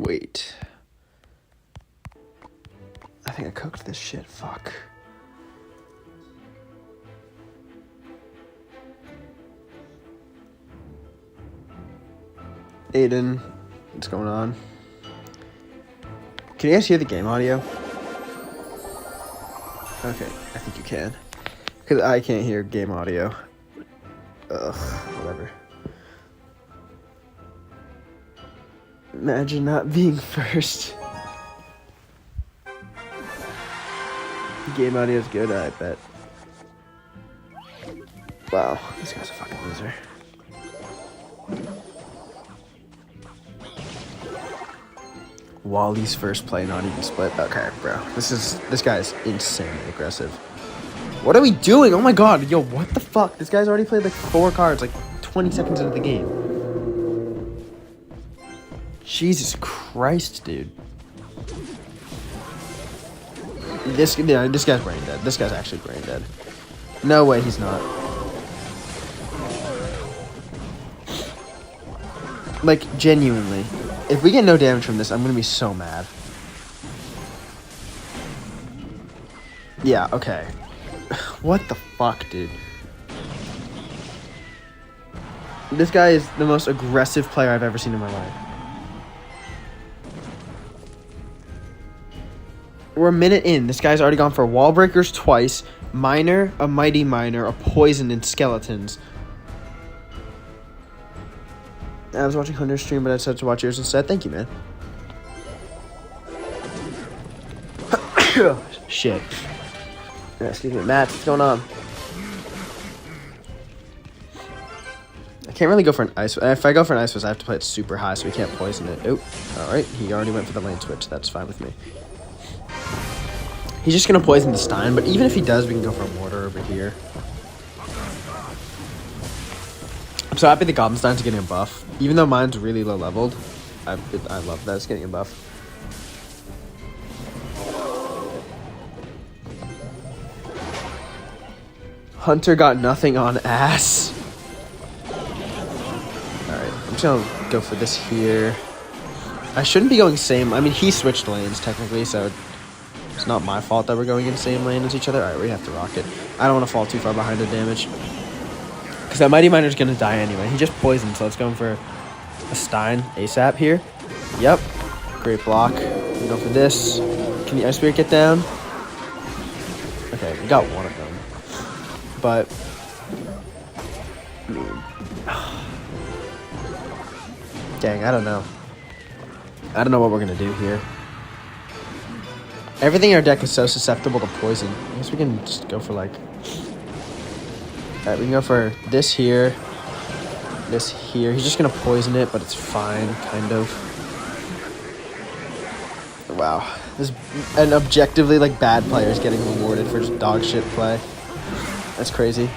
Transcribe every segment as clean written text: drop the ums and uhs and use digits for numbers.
wait. I think I cooked this shit. Fuck. Aiden, what's going on? Can you guys hear the game audio? Okay, I think you can. Because I can't hear game audio. Ugh, whatever. Imagine not being first. Game audio is good, I bet. Wow, this guy's a fucking loser. Wally's first play, not even split. Okay, bro. This guy's insanely aggressive. What are we doing? Oh my god, yo, what the fuck? This guy's already played like 4 cards, like 20 seconds into the game. Jesus Christ, dude. This guy's brain dead. This guy's actually brain dead. No way he's not. Like, genuinely. If we get no damage from this, I'm gonna be so mad. Yeah, okay. What the fuck, dude? This guy is the most aggressive player I've ever seen in my life. We're a minute in. This guy's already gone for wall breakers twice, minor, a mighty minor, a poison, and skeletons. I was watching Hunter's stream, but I decided to watch yours instead. Thank you, man. Shit. Excuse me, Matt. What's going on? I can't really go for an ice. If I go for an ice, I have to play it super high, so we can't poison it. Oh, all right. He already went for the lane switch. That's fine with me. He's just going to poison the Stein, but even if he does, we can go for a mortar over here. I'm so happy the Goblin Stein's getting a buff. Even though mine's really low leveled, I love that it's getting a buff. Hunter got nothing on ass. Alright, I'm just going to go for this here. I shouldn't be going same. I mean, he switched lanes technically, so it's not my fault that we're going in the same lane as each other. Alright, we have to rock it. I don't want to fall too far behind the damage. Because that Mighty Miner's going to die anyway. He just poisoned, so let's go for a Stein ASAP here. Yep. Great block. We go for this. Can the Ice Spirit get down? Okay, we got one of them. But, I mean, dang, I don't know. I don't know what we're going to do here. Everything in our deck is so susceptible to poison. I guess we can just go for like... Alright, we can go for this here. This here. He's just going to poison it, but it's fine, kind of. Wow. This an objectively like bad player is getting rewarded for just dog shit play. That's crazy.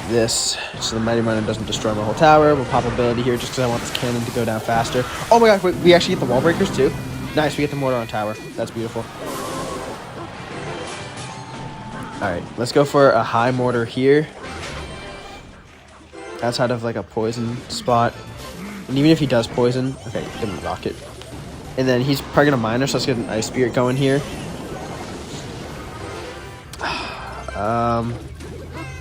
This. So the Mighty Miner doesn't destroy my whole tower. We'll pop ability here just because I want this cannon to go down faster. Oh my god, wait, we actually get the wall breakers too? Nice, we get the mortar on tower. That's beautiful. Alright, let's go for a high mortar here. Outside of like a poison spot. And even if he does poison, okay, then we rock it. And then he's probably gonna miner, so let's get an Ice Spirit going here.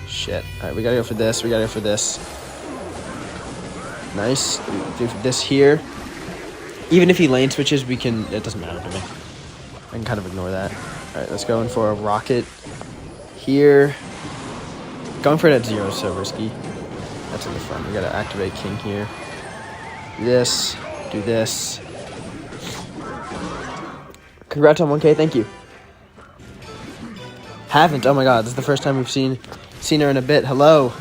Shit. Alright, we gotta go for this. We gotta go for this. Nice. Do this here. Even if he lane switches, we can... It doesn't matter to me. I can kind of ignore that. Alright, let's go in for a rocket here. Going for it at 0 is so risky. That's in the front. We gotta activate King here. This. Do this. Congrats on 1K. Thank you. Haven't. Oh my god. This is the first time we've seen her in a bit. Hello.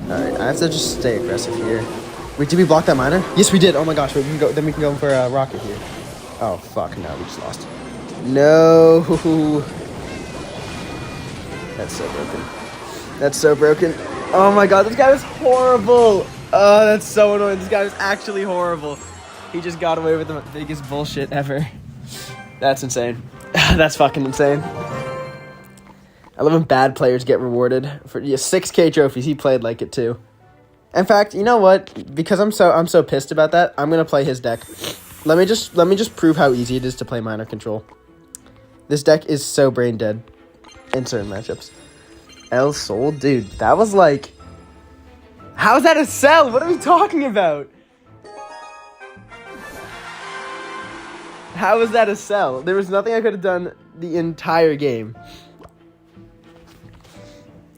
Alright, I have to just stay aggressive here. Wait, did we block that miner? Yes, we did. Oh my gosh. Wait, we can go. Then we can go for a rocket here. Oh fuck! No, we just lost. No. That's so broken. That's so broken. Oh my god, this guy was horrible. Oh, that's so annoying. This guy was actually horrible. He just got away with the biggest bullshit ever. That's insane. That's fucking insane. I love when bad players get rewarded for 6K trophies. He played like it too. In fact, you know what? Because I'm so pissed about that, I'm gonna play his deck. Let me just prove how easy it is to play Minor Control. This deck is so brain dead in certain matchups. El Sol, dude, that was like... How is that a sell? What are we talking about? How is that a sell? There was nothing I could have done the entire game.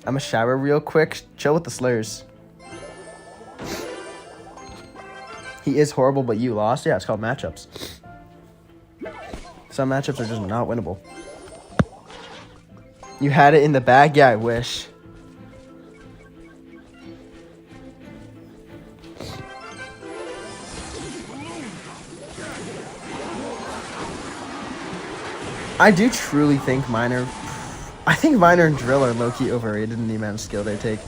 I'm gonna shower real quick. Chill with the slurs. He is horrible, but you lost? Yeah, it's called matchups. Some matchups are just not winnable. You had it in the bag? Yeah, I wish. I do truly think Minor... I think Minor and Drill are low-key overrated in the amount of skill they take.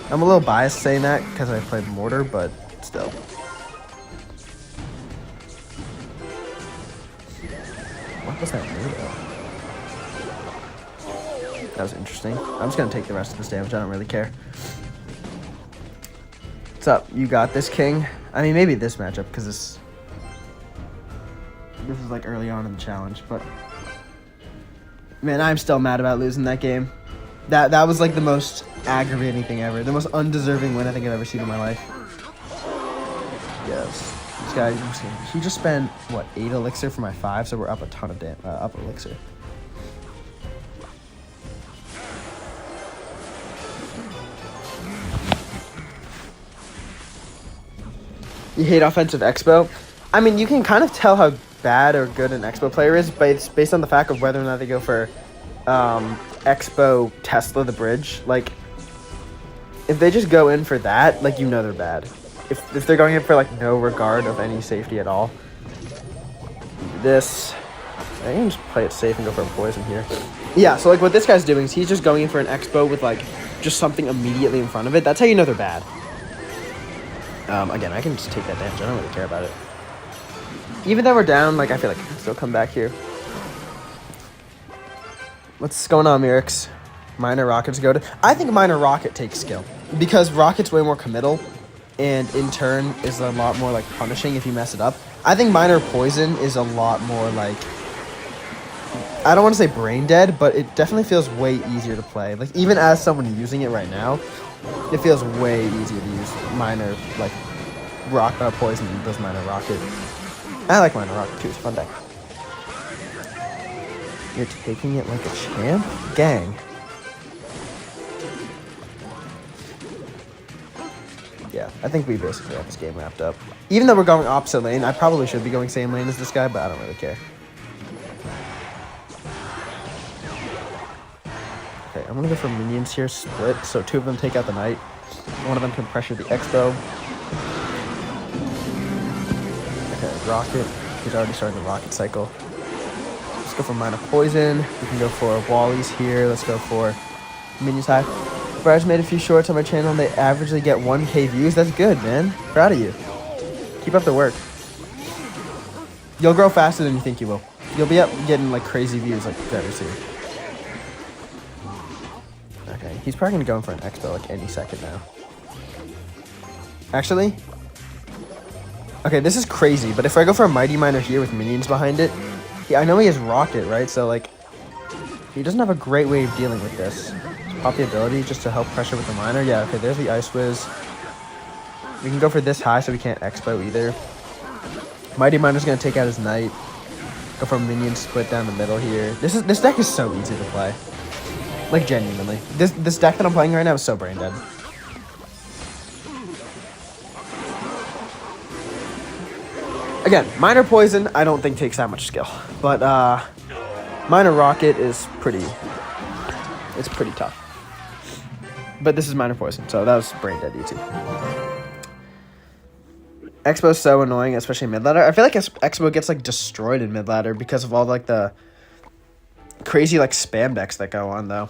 I'm a little biased saying that because I played Mortar, but still. What was that weirdo? That was interesting. I'm just going to take the rest of this damage. I don't really care. What's up? You got this, King? I mean, maybe this matchup, because this is like early on in the challenge, but... Man, I'm still mad about losing that game. That was like the most aggravating thing ever. The most undeserving win I think I've ever seen in my life. Yes. This guy, he just spent, what, 8 elixir for my 5, so we're up a ton of up elixir. You hate offensive Expo? I mean, you can kind of tell how bad or good an Expo player is based on the fact of whether or not they go for Expo Tesla the bridge. Like, if they just go in for that, like, you know they're bad. If they're going in for, like, no regard of any safety at all. This... I can just play it safe and go for a poison here. Yeah, so, like, what this guy's doing is he's just going in for an Expo with, like, just something immediately in front of it. That's how you know they're bad. Again, I can just take that damage. I don't really care about it. Even though we're down, like, I feel like I can still come back here. What's going on, Mirix? Minor Rocket's go to... I think Minor Rocket takes skill. Because Rocket's way more committal. And in turn is a lot more, like, punishing if you mess it up. I think Minor Poison is a lot more, like... I don't want to say brain dead, but it definitely feels way easier to play. Like, even as someone using it right now, it feels way easier to use Minor, like, Poison than does Minor Rocket. I like Minor Rocket too, it's a fun deck. You're taking it like a champ? Gang. Yeah, I think we basically have this game wrapped up. Even though we're going opposite lane, I probably should be going same lane as this guy, but I don't really care. Okay, I'm gonna go for minions here, split, so 2 of them take out the knight. One of them can pressure the Expo. Okay, Rocket. He's already started the Rocket cycle. Let's go for Minor Poison. We can go for Wallies here. Let's go for Minions High. Brad's made a few shorts on my channel and they averagely get 1K views. That's good, man. Proud of you. Keep up the work. You'll grow faster than you think you will. You'll be up getting like crazy views like very soon. Okay, he's probably gonna go in for an Expo like any second now. Actually, okay, this is crazy, but if I go for a Mighty Miner here with minions behind it, I know he has Rocket, right? So, like, he doesn't have a great way of dealing with this. Just pop the ability just to help pressure with the Miner. Yeah, okay, there's the Ice Whiz. We can go for this high so we can't Expo either. Mighty Miner's going to take out his Knight. Go for a minion split down the middle here. This deck is so easy to play. Like, genuinely. This deck that I'm playing right now is so brain dead. Again, Minor Poison, I don't think takes that much skill. But, Minor Rocket is pretty... It's pretty tough. But this is Minor Poison, so that was brain dead YouTube. Expo's so annoying, especially mid-ladder. I feel like Expo gets, like, destroyed in mid-ladder because of all, like, the crazy, like, spam decks that go on, though.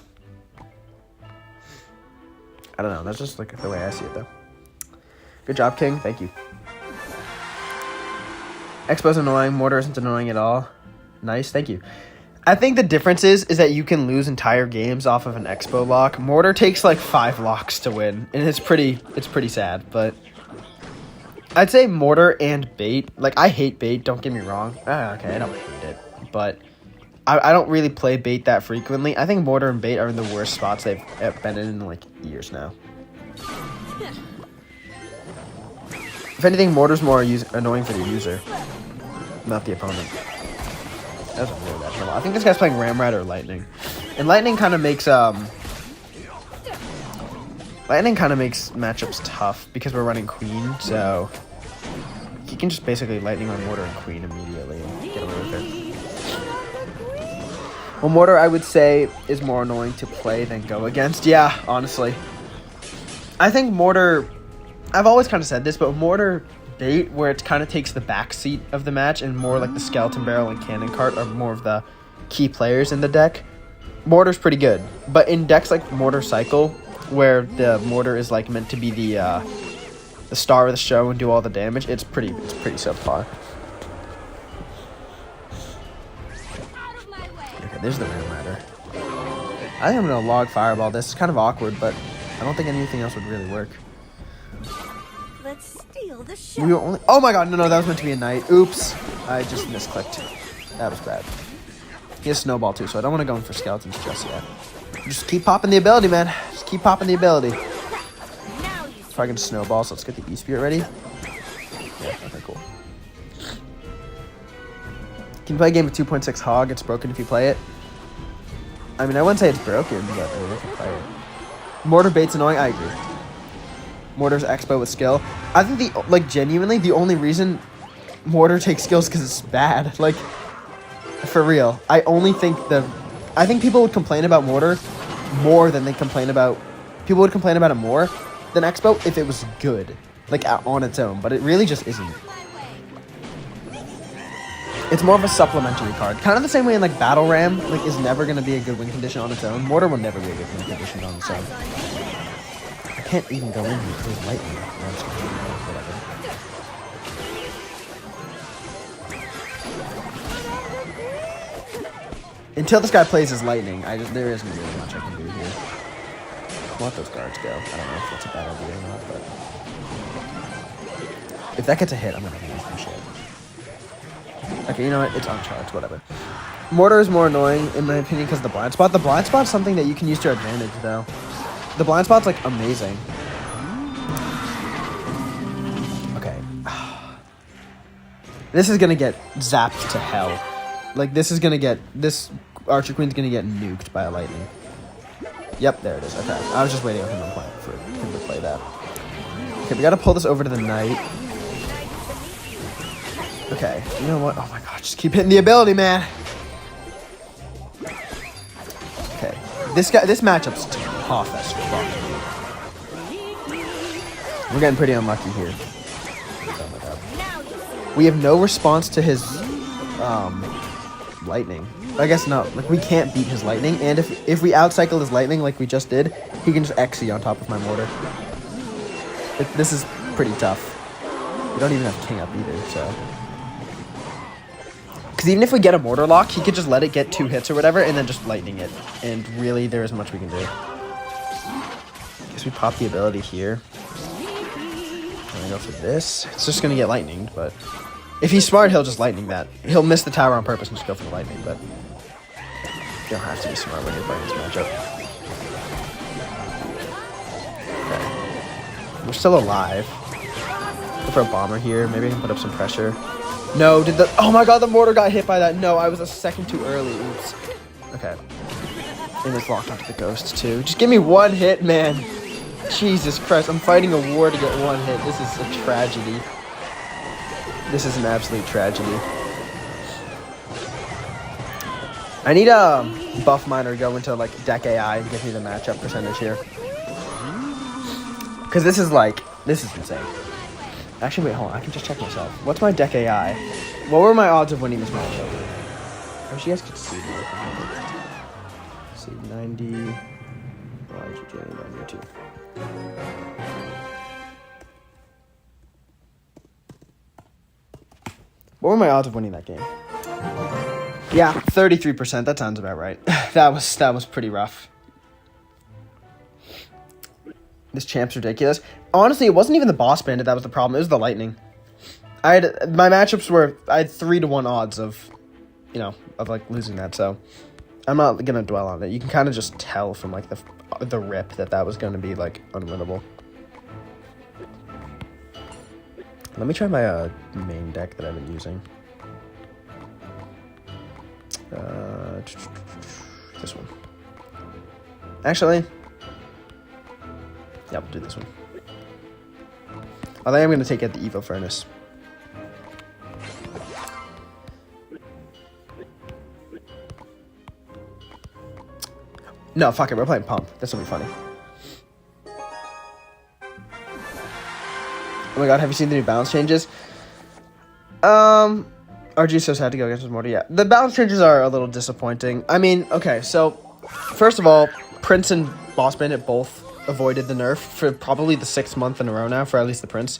I don't know. That's just, like, the way I see it, though. Good job, King. Thank you. Expo's annoying. Mortar isn't annoying at all. Nice. Thank you. I think the difference is that you can lose entire games off of an expo lock. Mortar takes like 5 locks to win, and it's pretty sad, but I'd say Mortar and Bait. Like, I hate Bait, don't get me wrong. Okay, I don't hate it, but I don't really play Bait that frequently. I think Mortar and Bait are in the worst spots they've been in like years now. If anything, Mortar's more annoying for the user, not the opponent. That's really bad trouble. I think this guy's playing Ramrod or Lightning. And Lightning kind of makes matchups tough because we're running Queen, so he can just basically Lightning on Mortar and Queen immediately and get away with it. Well, Mortar, I would say, is more annoying to play than go against. Yeah, honestly. I think Mortar, I've always kind of said this, but Mortar Bait, where it kind of takes the back seat of the match and more like the Skeleton Barrel and Cannon Cart are more of the key players in the deck. Mortar's pretty good, but in decks like Mortar Cycle, where the Mortar is like meant to be the star of the show and do all the damage, it's pretty subpar. Okay, there's the Ram Rider. I think I'm gonna log Fireball. This is kind of awkward, but I don't think anything else would really work. Let's steal the show. We were only. Oh my god! No, that was meant to be a knight. Oops, I just misclicked. That was bad. He has Snowball too, so I don't want to go in for skeletons just yet. Just keep popping the ability, man. Just keep popping the ability. If I can Snowball, so let's get the E-Spirit ready. Yeah, okay, cool. Can you play a game of 2.6 Hog? It's broken if you play it. I mean, I wouldn't say it's broken, but you can play it. Mortar Bait's annoying. I agree. Mortar's Expo with skill. I think genuinely, the only reason Mortar takes skills because it's bad. Like, for real. I think people would complain about Mortar more than they complain about... People would complain about it more than Expo if it was good. Like, on its own. But it really just isn't. It's more of a supplementary card. Kind of the same way in, like, Battle Ram, like, is never going to be a good win condition on its own. Mortar will never be a good win condition on its own. I can't even go in here with Lightning. No, I'm just gonna do whatever. Until this guy plays his Lightning, there isn't really much I can do here. I'll let those guards go. I don't know if that's a bad idea or not, but... If that gets a hit, I'm gonna lose some shit. Okay, you know what? It's uncharged, whatever. Mortar is more annoying, in my opinion, because of the blind spot. The blind spot's something that you can use to your advantage, though. The blind spot's, like, amazing. Okay. This is gonna get zapped to hell. Like, this Archer Queen's gonna get nuked by a Lightning. Yep, there it is. Okay. I was just waiting on him for him to play that. Okay, we gotta pull this over to the Knight. Okay, you know what? Oh my god, just keep hitting the ability, man. Okay, this matchup's tough as fuck. We're getting pretty unlucky here. We have no response to his Lightning. I guess no, like we can't beat his Lightning, and if we outcycle his Lightning like we just did, he can just Xe on top of my Mortar. This is pretty tough. We don't even have King up either, so... Because even if we get a Mortar lock, he could just let it get 2 hits or whatever, and then just Lightning it. And really, there isn't much we can do. Guess we pop the ability here. I'm gonna go for this. It's just gonna get Lightninged, but... If he's smart, he'll just Lightning that. He'll miss the tower on purpose and just go for the Lightning, but... You don't have to be smart when you're playing this matchup. Okay. We're still alive. Go for a Bomber here. Maybe I can put up some pressure. No, oh my god, the Mortar got hit by that. No, I was a second too early. Oops. Okay. And it's locked onto the Ghost, too. Just give me 1 hit, man. Jesus Christ, I'm fighting a war to get 1 hit. This is a tragedy. This is an absolute tragedy. I need a buff miner to go into, like, deck AI and give me the matchup percentage here. Because this is insane. Actually, wait, hold on. I can just check myself. What's my deck AI? What were my odds of winning this matchup? I wish you guys could see me. See, 90. RGJ, 92. What were my odds of winning that game? Yeah, 33%. That sounds about right. that was pretty rough. This champ's ridiculous. Honestly, it wasn't even the boss bandit that was the problem. It was the lightning. I had 3-to-1 odds of, like losing that. So I'm not gonna dwell on it. You can kind of just tell from like the rip that was going to be like unwinnable. Let me try my main deck that I've been using. This one. Actually, yeah, we'll do this one. I think I'm going to take out the Evo Furnace. No, fuck it, we're playing Pump. This will be funny. Oh my god, have you seen the new balance changes? RG so sad to go against his mortar. Yeah, the balance changes are a little disappointing. I mean, okay, so first of all, Prince and Boss Bandit both avoided the nerf for probably the 6th month in a row now, for at least the Prince,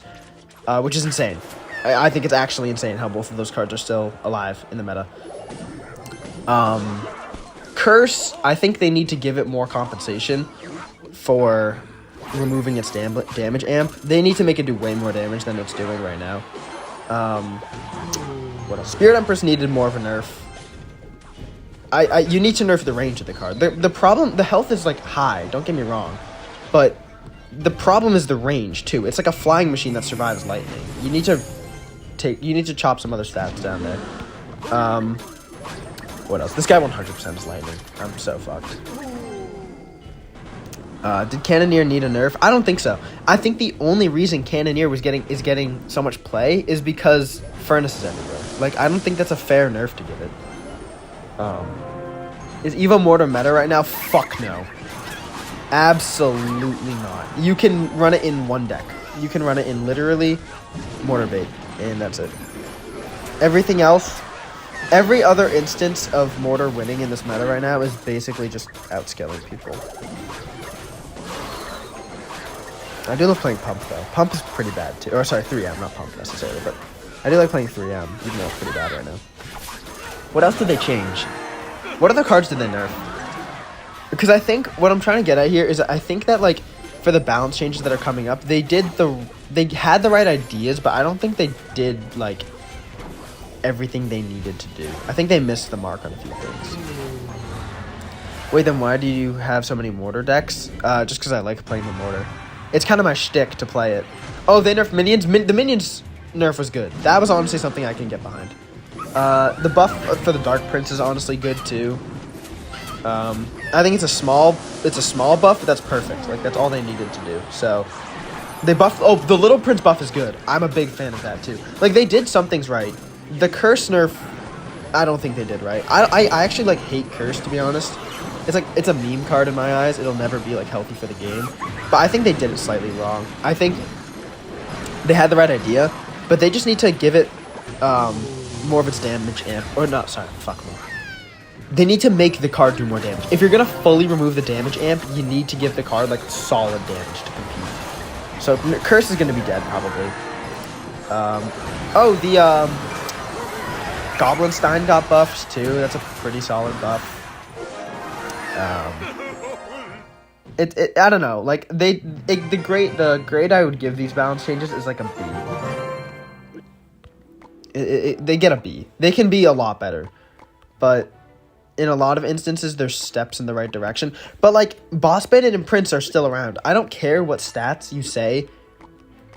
which is insane. I think it's actually insane how both of those cards are still alive in the meta. Curse, I think they need to give it more compensation for removing its damage amp. They need to make it do way more damage than it's doing right now. What else? Spirit Empress needed more of a nerf. You need to nerf the range of the card. The problem, the health is like high, don't get me wrong, but the problem is the range too. It's like a flying machine that survives lightning. You need to chop some other stats down there. What else? This guy 100% is lightning. I'm so fucked. Did Cannoneer need a nerf? I don't think so. I think the only reason Cannoneer is getting so much play is because Furnace is everywhere. Like, I don't think that's a fair nerf to give it. Is Evo Mortar meta right now? Fuck no. Absolutely not. You can run it in one deck. You can run it in literally Mortar Bait, and that's it. Everything else, every other instance of Mortar winning in this meta right now is basically just outscaling people. I do love playing Pump, though. Pump is pretty bad, too. Or, sorry, 3M, not Pump, necessarily, but I do like playing 3M, even though it's pretty bad right now. What else did they change? What other cards did they nerf? Because I think, what I'm trying to get at here is I think that, like, for the balance changes that are coming up, they had the right ideas, but I don't think they did, like, everything they needed to do. I think they missed the mark on a few things. Wait, then why do you have so many Mortar decks? Just because I like playing the Mortar. It's kind of my shtick to play it. Oh, they nerfed Minions? The Minions nerf was good. That was honestly something I can get behind. The buff for the Dark Prince is honestly good, too. I think it's a small buff, but that's perfect. Like, that's all they needed to do. So, they buff... Oh, the Little Prince buff is good. I'm a big fan of that, too. Like, they did some things right. The Curse nerf, I don't think they did right. I actually, like, hate Curse, to be honest. It's like, it's a meme card in my eyes. It'll never be, like, healthy for the game. But I think they did it slightly wrong. I think they had the right idea, but they just need to give it more of its damage amp. Or not, sorry, fuck me. They need to make the card do more damage. If you're going to fully remove the damage amp, you need to give the card, like, solid damage to compete. So, Curse is going to be dead, probably. Goblin Stein got buffed, too. That's a pretty solid buff. I don't know. Like, the grade I would give these balance changes is like a B. They get a B. They can be a lot better, but in a lot of instances, there's steps in the right direction. But like, Boss Bandit and Prince are still around. I don't care what stats you say.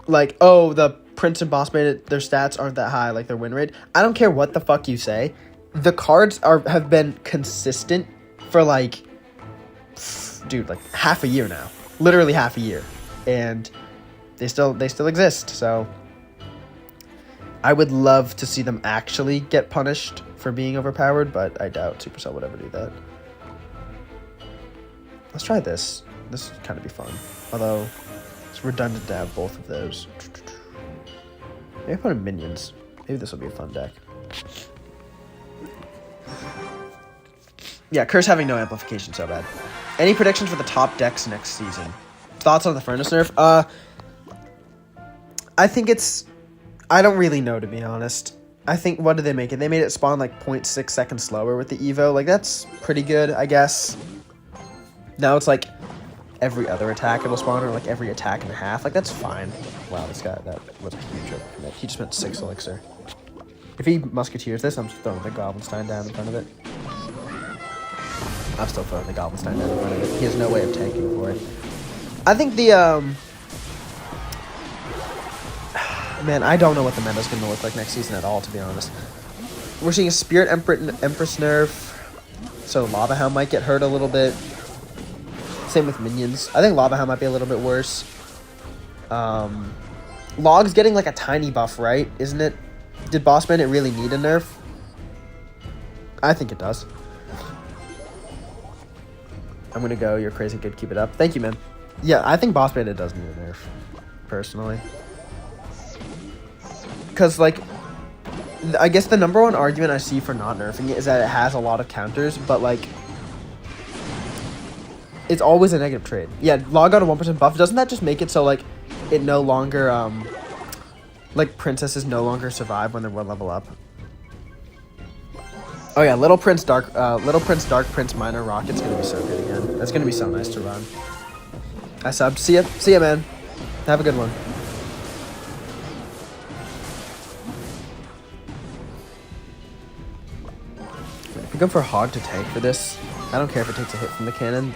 Like, oh, the Prince and Boss Bandit, their stats aren't that high, like their win rate. I don't care what the fuck you say. The cards have been consistent for like, dude, like half a year now. Literally half a year. And they still exist. So I would love to see them actually get punished for being overpowered, but I doubt Supercell would ever do that. Let's try this. This would kind of be fun. Although it's redundant to have both of those. Maybe put in Minions. Maybe this will be a fun deck. Yeah, Curse having no amplification, so bad. Any predictions for the top decks next season? Thoughts on the Furnace nerf? I think it's... I don't really know, to be honest. I think, what did they make it? They made it spawn like 0.6 seconds slower with the Evo. Like, that's pretty good, I guess. Now it's like every other attack it'll spawn, or like every attack and a half. Like, that's fine. Wow, this guy, that was a huge rip. He just spent 6 elixir. If he musketeers this, I'm just throwing the Goblinstein down in front of it. I'm still throwing the Goblinstein down in front of it. He has no way of tanking for it. I think the, man, I don't know what the meta's going to look like next season at all, to be honest. We're seeing a Spirit Empress nerf, so Lava Hound might get hurt a little bit. Same with minions. I think Lava Hound might be a little bit worse. Log's getting like a tiny buff, right? Isn't it? Did Boss Bandit really need a nerf? I think it does. I'm going to go. You're crazy good. Keep it up. Thank you, man. Yeah, I think Boss Bandit does need a nerf, personally. Because, like, I guess the number one argument I see for not nerfing it is that it has a lot of counters, but, like, it's always a negative trade. Yeah, log out a 1% buff. Doesn't that just make it so, like, it no longer, like, princesses no longer survive when they're 1 level up? Oh, yeah, Little Prince Dark Prince Minor Rocket's gonna be so good again. That's gonna be so nice to run. I subbed. See ya. See ya, man. Have a good one. If we go for Hog to tank for this, I don't care if it takes a hit from the cannon.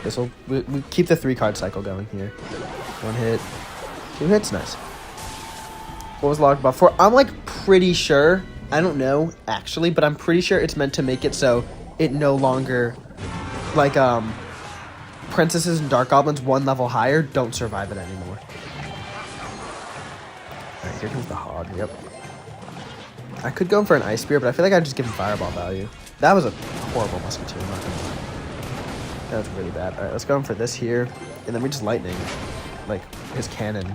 We keep the 3-card cycle going here. 1 hit, 2 hits, nice. What was log buff for? I'm like pretty sure. I don't know actually, but I'm pretty sure it's meant to make it so it no longer, like, princesses and dark goblins 1 level higher don't survive it anymore. Alright, here comes the Hog. Yep. I could go in for an Ice Spear, but I feel like I'd just give him Fireball value. That was a horrible musketeer, I'm not gonna lie. That was really bad. Alright, let's go in for this here. And then we just lightning. Like, his cannon.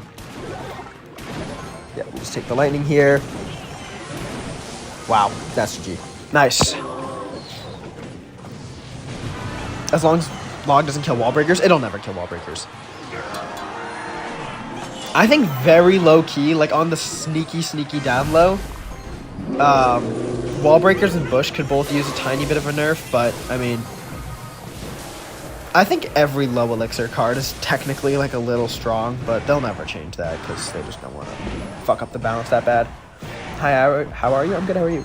Yeah, we just take the lightning here. Wow, that's GG. Nice. As long as log doesn't kill wall breakers, it'll never kill wall breakers. I think very low key, like on the sneaky down low, wall breakers and bush could both use a tiny bit of a nerf, but I mean, I think every low elixir card is technically like a little strong, but they'll never change that because they just don't want to fuck up the balance that bad. Hi, how are you? I'm good, how are you?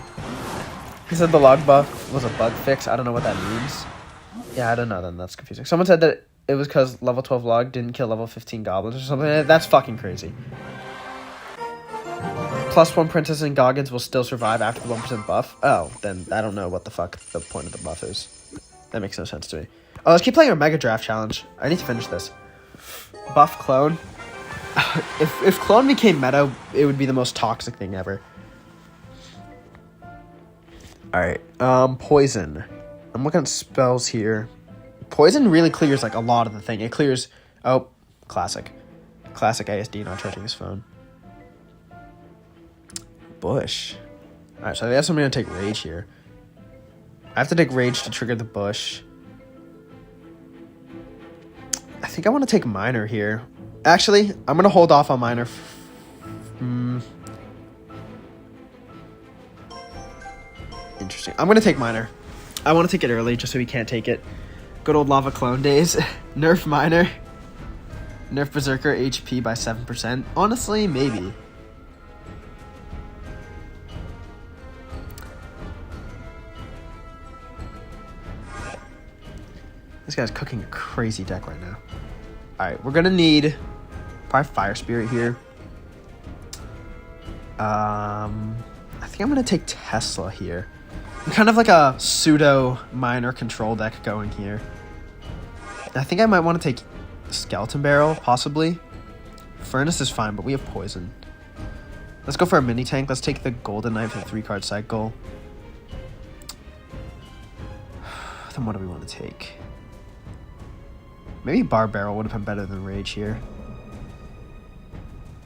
He said the log buff was a bug fix. I don't know what that means. Yeah, I don't know then. That's confusing. Someone said that it was because level 12 log didn't kill level 15 goblins or something. That's fucking crazy. +1 princess and goggins will still survive after the 1% buff. Oh, then I don't know what the fuck the point of the buff is. That makes no sense to me. Oh, let's keep playing our Mega Draft Challenge. I need to finish this. Buff clone. If clone became meta, it would be the most toxic thing ever. Alright, poison. I'm looking at spells here. Poison really clears like a lot of the thing. It clears, oh, classic. Classic ASD not charging his phone. Bush. Alright, so I guess I'm going to take Rage here. I have to take Rage to trigger the Bush. I think I want to take Minor here. Actually, I'm going to hold off on Minor. Interesting. I'm going to take Minor. I want to take it early just so he can't take it. Good old Lava Clone days. Nerf Minor. Nerf Berserker HP by 7%. Honestly, maybe. This guy's cooking a crazy deck right now. Alright, we're going to need probably Fire Spirit here. I think I'm going to take Tesla here. Kind of like a pseudo minor control deck going here. I think I might want to take Skeleton Barrel, possibly. Furnace is fine, but we have Poison. Let's go for a mini tank. Let's take the Golden Knight for the 3-card cycle. Then what do we want to take? Maybe Bar Barrel would have been better than Rage here.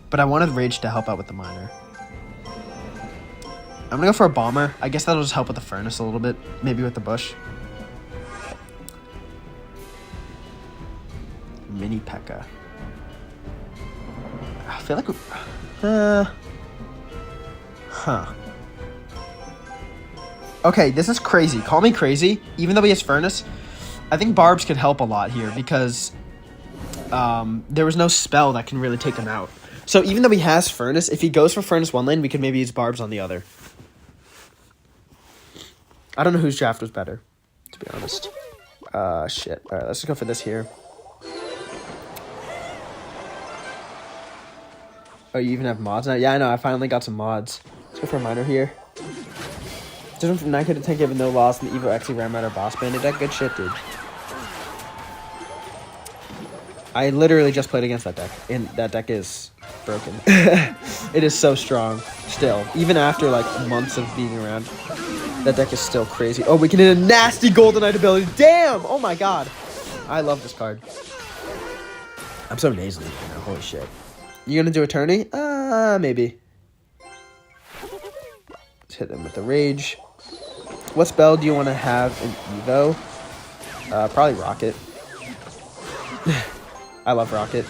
But I wanted Rage to help out with the Minor. I'm going to go for a Bomber. I guess that'll just help with the Furnace a little bit. Maybe with the Bush. Mini P.E.K.K.A. I feel like... Okay, this is crazy. Call me crazy. Even though he has Furnace, I think Barbs could help a lot here because there was no spell that can really take him out. So even though he has Furnace, if he goes for Furnace one lane, we could maybe use Barbs on the other. I don't know whose draft was better, to be honest. Shit. All right, let's just go for this here. Oh, you even have mods now? Yeah, I know. I finally got some mods. Let's go for a miner here. Just from 9k to 10k with no loss in the Evo XE Ram Rider boss bandit deck. Good shit, dude. I literally just played against that deck, and that deck is broken. It is so strong still. Even after, like, months of being around, that deck is still crazy. Oh, we can hit a nasty Golden Knight ability. Damn! Oh, my God. I love this card. I'm so nasally right now. Holy shit. You gonna do a tourney? Maybe. Let's hit him with the Rage. What spell do you want to have in Evo? Probably Rocket. I love Rocket.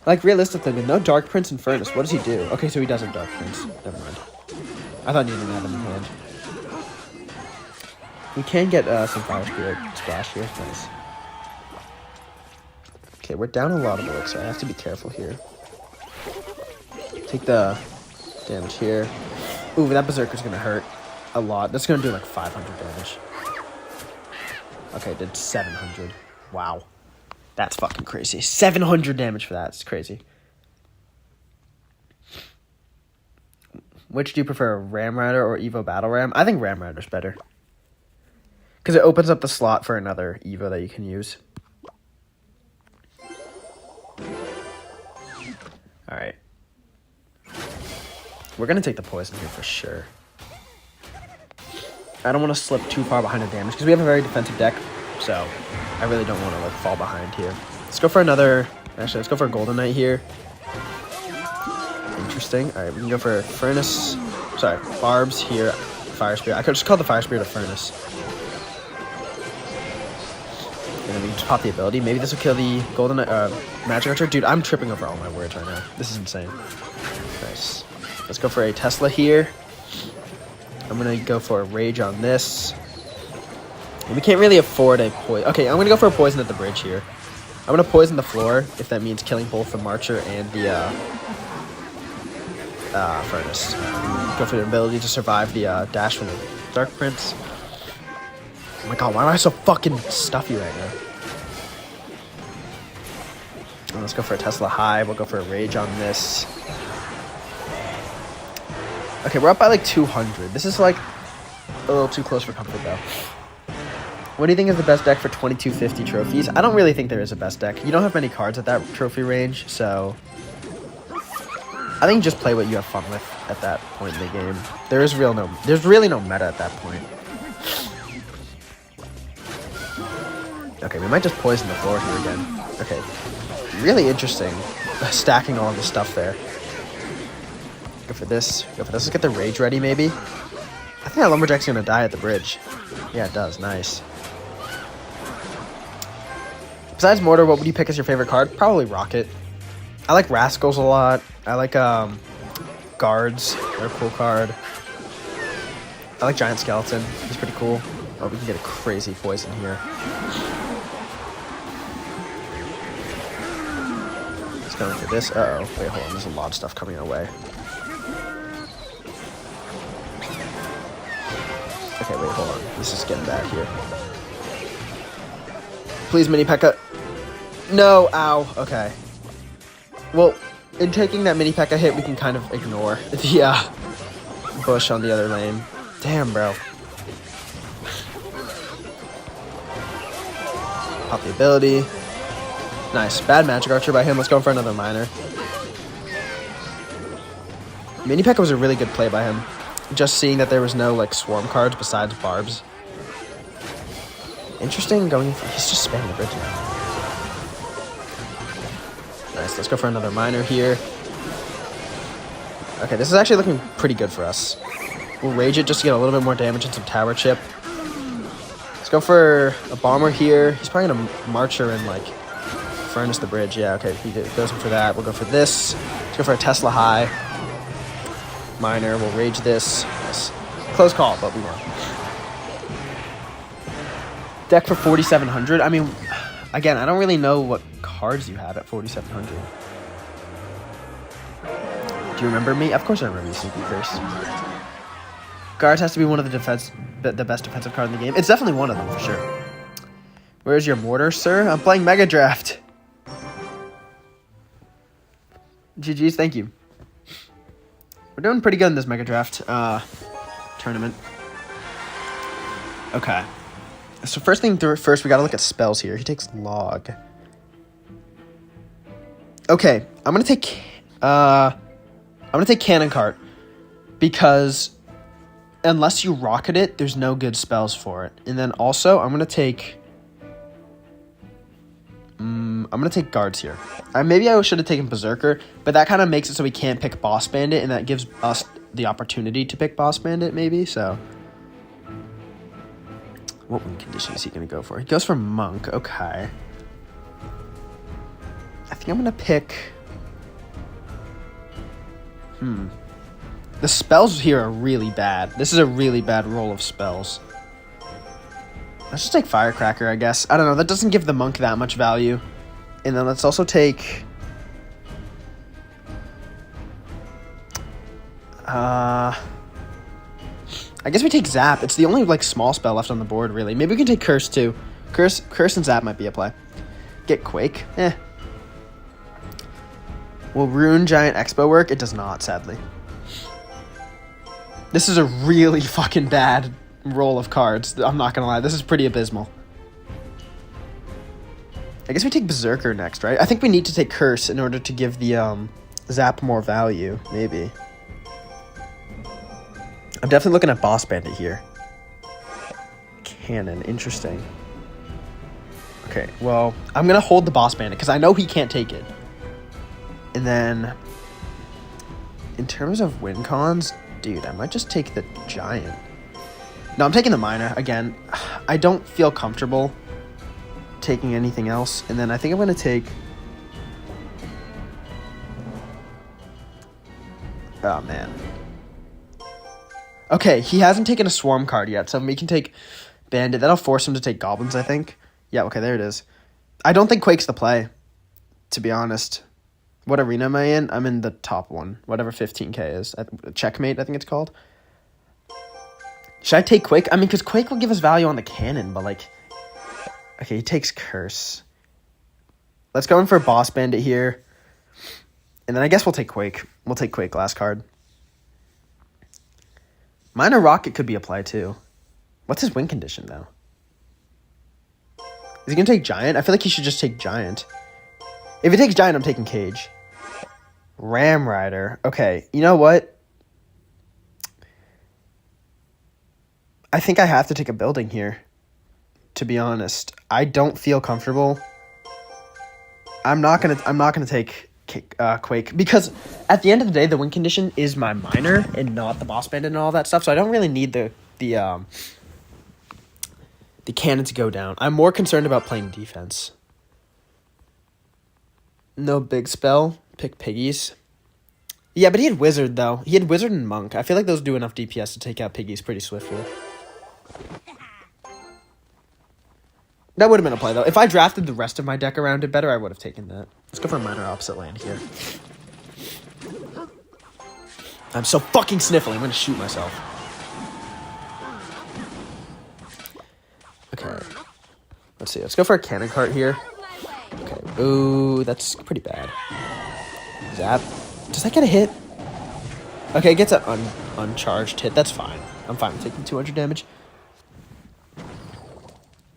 Like, realistically, with no Dark Prince and Furnace, what does he do? Okay, so he doesn't Dark Prince. Never mind. I thought he didn't have him in hand. We can get some Fire Spirit Splash here. Nice. Okay, we're down a lot of bullets, so I have to be careful here. Take the damage here. Ooh, that Berserker's gonna hurt a lot. That's gonna do like 500 damage. Okay, did 700. Wow. That's fucking crazy. 700 damage for that. It's crazy. Which do you prefer, Ram Rider or Evo Battle Ram? I think Ram Rider's better. Because it opens up the slot for another Evo that you can use. Alright. We're going to take the poison here for sure. I don't want to slip too far behind the damage because we have a very defensive deck. So I really don't want to like fall behind here. Let's go for another... Actually, let's go for a Golden Knight here. Interesting. Alright, we can go for Furnace. Sorry, Barbs here. Fire Spirit. I could just call the Fire Spirit a Furnace. And then we can just pop the ability. Maybe this will kill the Golden Magic Archer. Dude, I'm tripping over all my words right now. This is insane. Nice. Let's go for a Tesla here. I'm going to go for a Rage on this. And we can't really afford a poison. Okay, I'm going to go for a poison at the bridge here. I'm going to poison the floor if that means killing both the Marcher and the Furnace. Go for the ability to survive the dash from the Dark Prince. Oh my god, why am I so fucking stuffy right now? Let's go for a Tesla High. We'll go for a Rage on this. Okay, we're up by like 200. This is like a little too close for comfort though. What do you think is the best deck for 2250 trophies? I don't really think there is a best deck. You don't have many cards at that trophy range, so I think just play what you have fun with at that point in the game. There's really no meta at that point. Okay, we might just poison the floor here again. Okay, really interesting. Stacking all of the stuff there. Go for this. Go for this. Let's get the Rage ready, maybe. I think that Lumberjack's gonna die at the bridge. Yeah, it does. Nice. Besides Mortar, what would you pick as your favorite card? Probably Rocket. I like Rascals a lot. I like Guards. They're a cool card. I like Giant Skeleton. He's pretty cool. Oh, we can get a crazy poison here. Let's go for this. Uh-oh. Wait, hold on. There's a lot of stuff coming our way. Okay, wait, hold on. This is getting bad here. Please, Mini P.E.K.K.A. No, ow. Okay. Well, in taking that Mini P.E.K.K.A. hit, we can kind of ignore the bush on the other lane. Damn, bro. Pop the ability. Nice. Bad Magic Archer by him. Let's go for another Miner. Mini P.E.K.K.A. was a really good play by him. Just seeing that there was no, like, swarm cards besides Barbs. Interesting going... He's just spamming the bridge now. Nice, let's go for another Miner here. Okay, this is actually looking pretty good for us. We'll Rage it just to get a little bit more damage and some tower chip. Let's go for a Bomber here. He's probably going to Marcher and, like, Furnace the bridge. Yeah, okay, he goes in for that. We'll go for this. Let's go for a Tesla High. Miner, we'll Rage this. Close call, but we won. Deck for 4,700. I mean, again, I don't really know what cards you have at 4,700. Do you remember me? Of course I remember you, Sneaky Curse. Guards has to be one of the best defensive card in the game. It's definitely one of them, for sure. Where's your mortar, sir? I'm playing Mega Draft. GG's, thank you. We're doing pretty good in this Mega Draft tournament. Okay. So first, we gotta look at spells here. He takes log. Okay, I'm gonna take Cannon Cart because unless you rocket it, there's no good spells for it. And then also, I'm gonna take guards here. Maybe I should have taken Berserker, but that kind of makes it so we can't pick Boss Bandit, and that gives us the opportunity to pick Boss Bandit, maybe, so. What win condition is he going to go for? He goes for Monk, okay. I think I'm going to pick... The spells here are really bad. This is a really bad roll of spells. Let's just take Firecracker, I guess. I don't know, that doesn't give the Monk that much value. And then let's also take... I guess we take Zap. It's the only, like, small spell left on the board, really. Maybe we can take Curse, too. Curse and Zap might be a play. Get Quake? Will Rune Giant Expo work? It does not, sadly. This is a really fucking bad roll of cards. I'm not gonna lie. This is pretty abysmal. I guess we take Berserker next, right? I think we need to take Curse in order to give the Zap more value, maybe. I'm definitely looking at Boss Bandit here. Cannon, interesting. Okay, well, I'm going to hold the Boss Bandit because I know he can't take it. And then, in terms of win cons, dude, I might just take the Giant. No, I'm taking the Miner. Again, I don't feel comfortable taking anything else. And then I think I'm going to take... Oh, man. Okay, he hasn't taken a Swarm card yet, so we can take Bandit. That'll force him to take Goblins, I think. Yeah, okay, there it is. I don't think Quake's the play, to be honest. What arena am I in? I'm in the top one, whatever 15k is. Checkmate, I think it's called. Should I take Quake? I mean, because Quake will give us value on the cannon, but, like... Okay, he takes Curse. Let's go in for Boss Bandit here. And then I guess we'll take Quake. We'll take Quake last card. Minor Rocket could be a play, too. What's his win condition, though? Is he going to take Giant? I feel like he should just take Giant. If he takes Giant, I'm taking Cage. Ram Rider. Okay, you know what? I think I have to take a building here, to be honest. I don't feel comfortable. I'm not gonna take Quake, because at the end of the day, the win condition is my Miner and not the Boss Bandit and all that stuff, so I don't really need the cannon to go down. I'm more concerned about playing defense. No big spell. Pick Piggies. Yeah, but he had Wizard, though. He had Wizard and Monk. I feel like those do enough DPS to take out Piggies pretty swiftly. That would have been a play, though. If I drafted the rest of my deck around it better, I would have taken that. Let's go for a Minor Opposite Land here. I'm so fucking sniffly. I'm going to shoot myself. Okay. Let's see. Let's go for a Cannon Cart here. Okay. Ooh, that's pretty bad. Zap. Does that get a hit? Okay, it gets an uncharged hit. That's fine. I'm fine with taking 200 damage.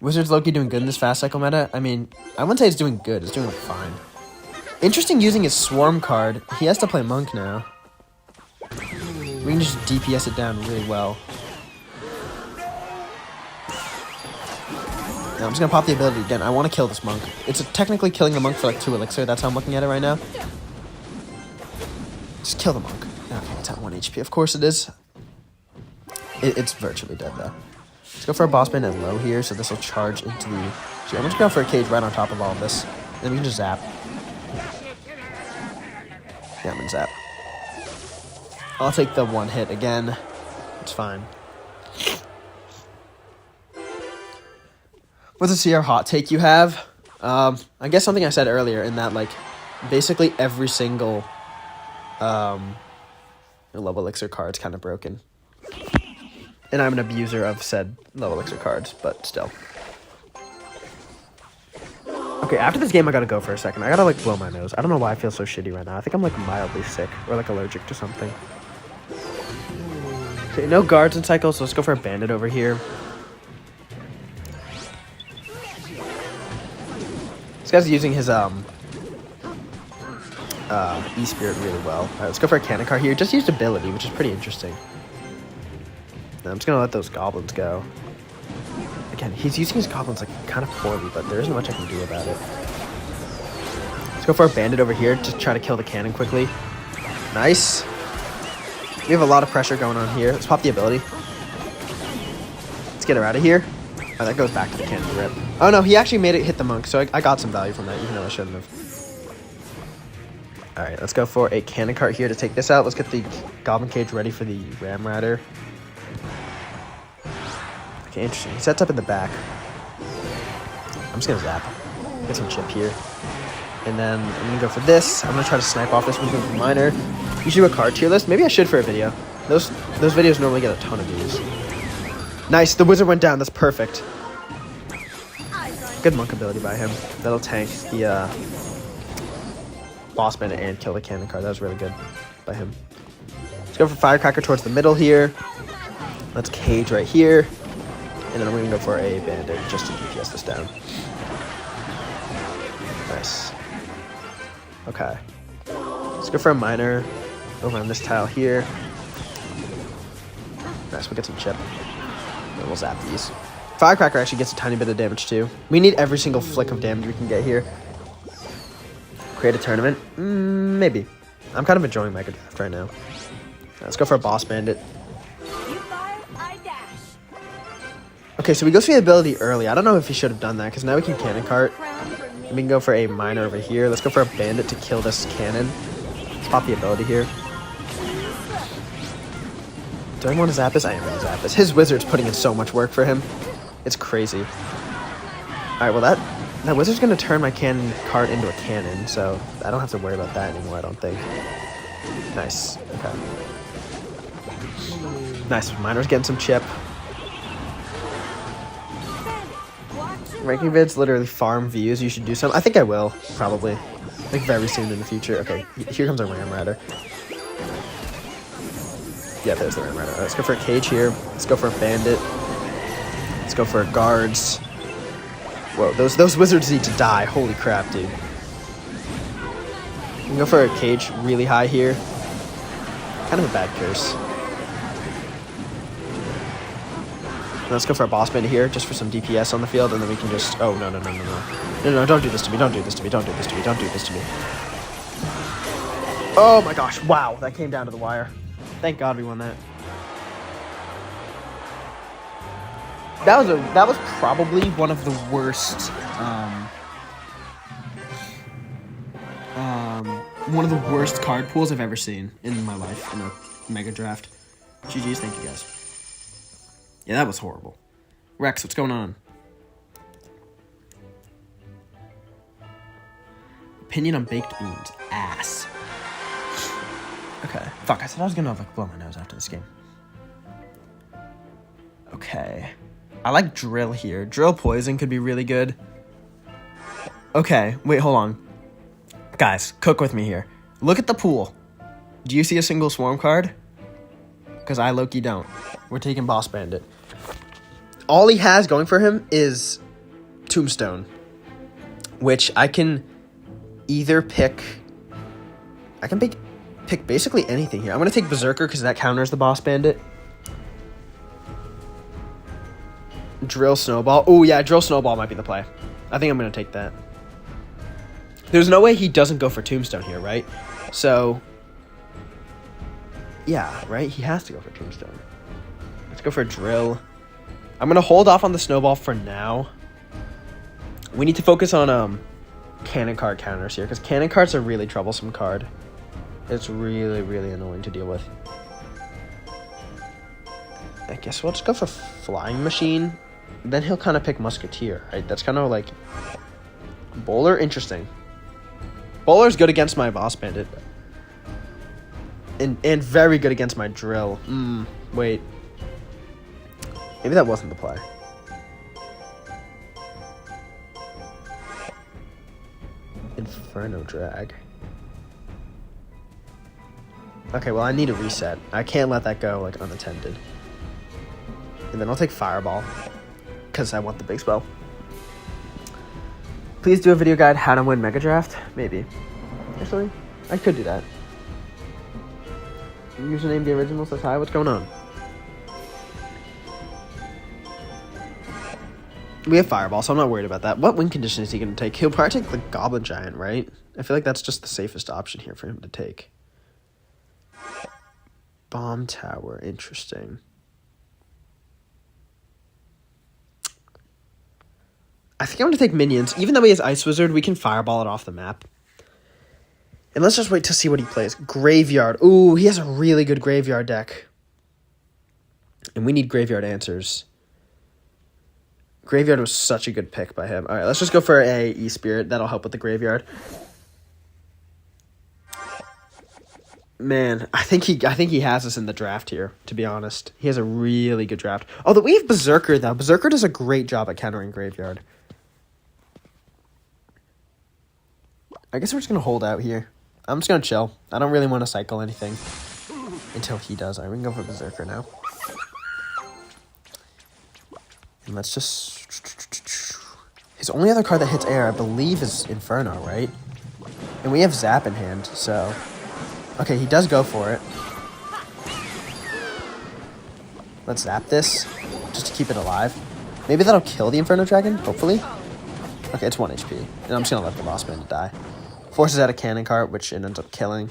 Wizards Loki doing good in this fast cycle meta? I mean, I wouldn't say it's doing good. It's doing fine. Interesting using his Swarm card. He has to play Monk now. We can just DPS it down really well. Now I'm just going to pop the ability again. I want to kill this Monk. It's technically killing the Monk for like 2 elixir. That's how I'm looking at it right now. Just kill the Monk. Okay, it's at 1 HP. Of course it is. It's virtually dead, though. Let's go for a Boss Bandit low here, so this will charge into the... I'm just going for a Cage right on top of all of this. Then we can just zap. Yeah, I'm going to zap. I'll take the 1 hit again. It's fine. What's a CR hot take you have? I guess something I said earlier in that, like, basically every single level elixir card's kind of broken. And I'm an abuser of said level elixir cards, but still. Okay, after this game, I gotta go for a second. I gotta, like, blow my nose. I don't know why I feel so shitty right now. I think I'm, like, mildly sick or, like, allergic to something. Okay, no guards in cycles, so let's go for a bandit over here. This guy's using his E-Spirit really well. Alright, let's go for a cannon card here. Just used ability, which is pretty interesting. Now, I'm just gonna let those goblins go. Again, he's using his goblins like kind of poorly, but there isn't much I can do about it. Let's go for a bandit over here to try to kill the cannon quickly. Nice. We have a lot of pressure going on here. Let's pop the ability. Let's get her out of here. Oh, that goes back to the cannon rip. Oh no, he actually made it hit the monk, so I got some value from that, even though I shouldn't have. Alright, let's go for a cannon cart here to take this out. Let's get the goblin cage ready for the ram rider. Okay, interesting. He sets up in the back. I'm just gonna zap. Get some chip here. And then I'm gonna go for this. I'm gonna try to snipe off this with a miner. You should do a card tier list. Maybe I should for a video. Those videos normally get a ton of views. Nice, the wizard went down. That's perfect. Good monk ability by him. That'll tank the boss bandit and kill the cannon card. That was really good by him. Let's go for firecracker towards the middle here. Let's cage right here. And then I'm going to go for a bandit just to DPS this down. Nice. Okay. Let's go for a miner over on this tile here. Nice, we'll get some chip. And we'll zap these. Firecracker actually gets a tiny bit of damage too. We need every single flick of damage we can get here. Create a tournament? Maybe. I'm kind of enjoying Mega Draft right now. Let's go for a boss bandit. Okay, so we go for the ability early. I don't know if he should have done that, because now we can cannon cart. And we can go for a miner over here. Let's go for a bandit to kill this cannon. Let's pop the ability here. Do I want to zap this? I am going to zap this. His wizard's putting in so much work for him. It's crazy. Alright, well that wizard's going to turn my cannon cart into a cannon, so I don't have to worry about that anymore, I don't think. Nice. Okay. Nice. Miner's getting some chip. Ranking vids literally farm views. You should do some. I think I will, probably. Like very soon in the future. Okay, here comes a ram rider. Yeah, there's the ram rider. Let's go for a cage here. Let's go for a bandit. Let's go for guards. Whoa, those wizards need to die. Holy crap, dude. We can go for a cage really high here. Kind of a bad curse. Let's go for a boss bandit here, just for some DPS on the field, and then we can just... Oh, no. No, don't do this to me, don't do this to me, don't do this to me, don't do this to me. Oh my gosh, wow, that came down to the wire. Thank God we won that. That was probably one of the worst, one of the worst card pools I've ever seen in my life in a Mega Draft. GG's, thank you guys. Yeah, that was horrible. Rex, what's going on? Opinion on baked beans. Ass. Okay. Fuck, I said I was gonna like blow my nose after this game. Okay. I like drill here. Drill poison could be really good. Okay, wait, hold on. Guys, cook with me here. Look at the pool. Do you see a single swarm card? Because I low-key don't. We're taking Boss Bandit. All he has going for him is Tombstone, which I can either pick... I can pick basically anything here. I'm going to take Berserker because that counters the Boss Bandit. Drill Snowball. Oh, yeah, Drill Snowball might be the play. I think I'm going to take that. There's no way he doesn't go for Tombstone here, right? So... yeah, right? He has to go for Tombstone. Let's go for a Drill. I'm going to hold off on the Snowball for now. We need to focus on Cannon card counters here, because Cannon card's a really troublesome card. It's really, really annoying to deal with. I guess we'll just go for Flying Machine. Then he'll kind of pick Musketeer, right? That's kind of like... Bowler? Interesting. Bowler's good against my Boss Bandit. And very good against my Drill. Wait. Maybe that wasn't the play. Inferno Drag. Okay, well, I need a reset. I can't let that go, like, unattended. And then I'll take Fireball. Because I want the big spell. Please do a video guide how to win Mega Draft. Maybe. Actually, I could do that. Username the original says hi. What's going on? We have Fireball, so I'm not worried about that. What win condition is he going to take? He'll probably take the Goblin Giant, right? I feel like that's just the safest option here for him to take. Bomb Tower. Interesting. I think I'm going to take Minions. Even though he has Ice Wizard, we can Fireball it off the map. And let's just wait to see what he plays. Graveyard. Ooh, he has a really good Graveyard deck. And we need Graveyard answers. Graveyard was such a good pick by him. All right, let's just go for a E-Spirit. That'll help with the Graveyard. Man, I think he has us in the draft here, to be honest. He has a really good draft. Although we have Berserker, though. Berserker does a great job at countering Graveyard. I guess we're just going to hold out here. I'm just going to chill. I don't really want to cycle anything until he does. All right, we can go for Berserker now. And let's just... His only other card that hits air, I believe, is Inferno, right? And we have Zap in hand, so... Okay, he does go for it. Let's Zap this, just to keep it alive. Maybe that'll kill the Inferno Dragon, hopefully. Okay, it's 1 HP. And I'm just going to let the Boss Bandit die. Forces out a Cannon Cart, which it ends up killing.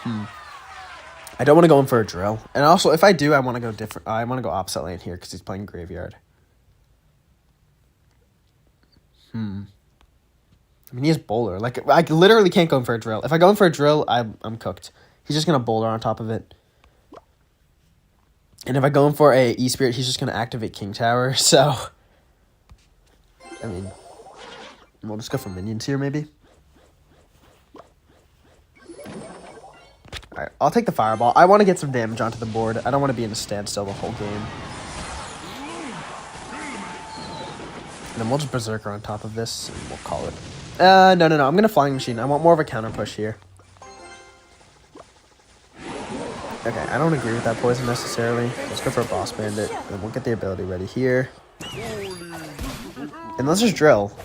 I don't want to go in for a Drill. And also, if I do, I want to go different. I want to go opposite lane here because he's playing Graveyard. I mean, he has Bowler. Like, I literally can't go in for a Drill. If I go in for a Drill, I'm cooked. He's just going to Bowler on top of it. And if I go in for a E-Spirit, he's just going to activate King Tower. So, I mean, we'll just go for Minions here, maybe. Alright, I'll take the Fireball. I want to get some damage onto the board. I don't want to be in a standstill the whole game. And then we'll just Berserker on top of this, and we'll call it. No. I'm going to Flying Machine. I want more of a counter push here. Okay, I don't agree with that poison necessarily. Let's go for a Boss Bandit, and we'll get the ability ready here. And let's just Drill.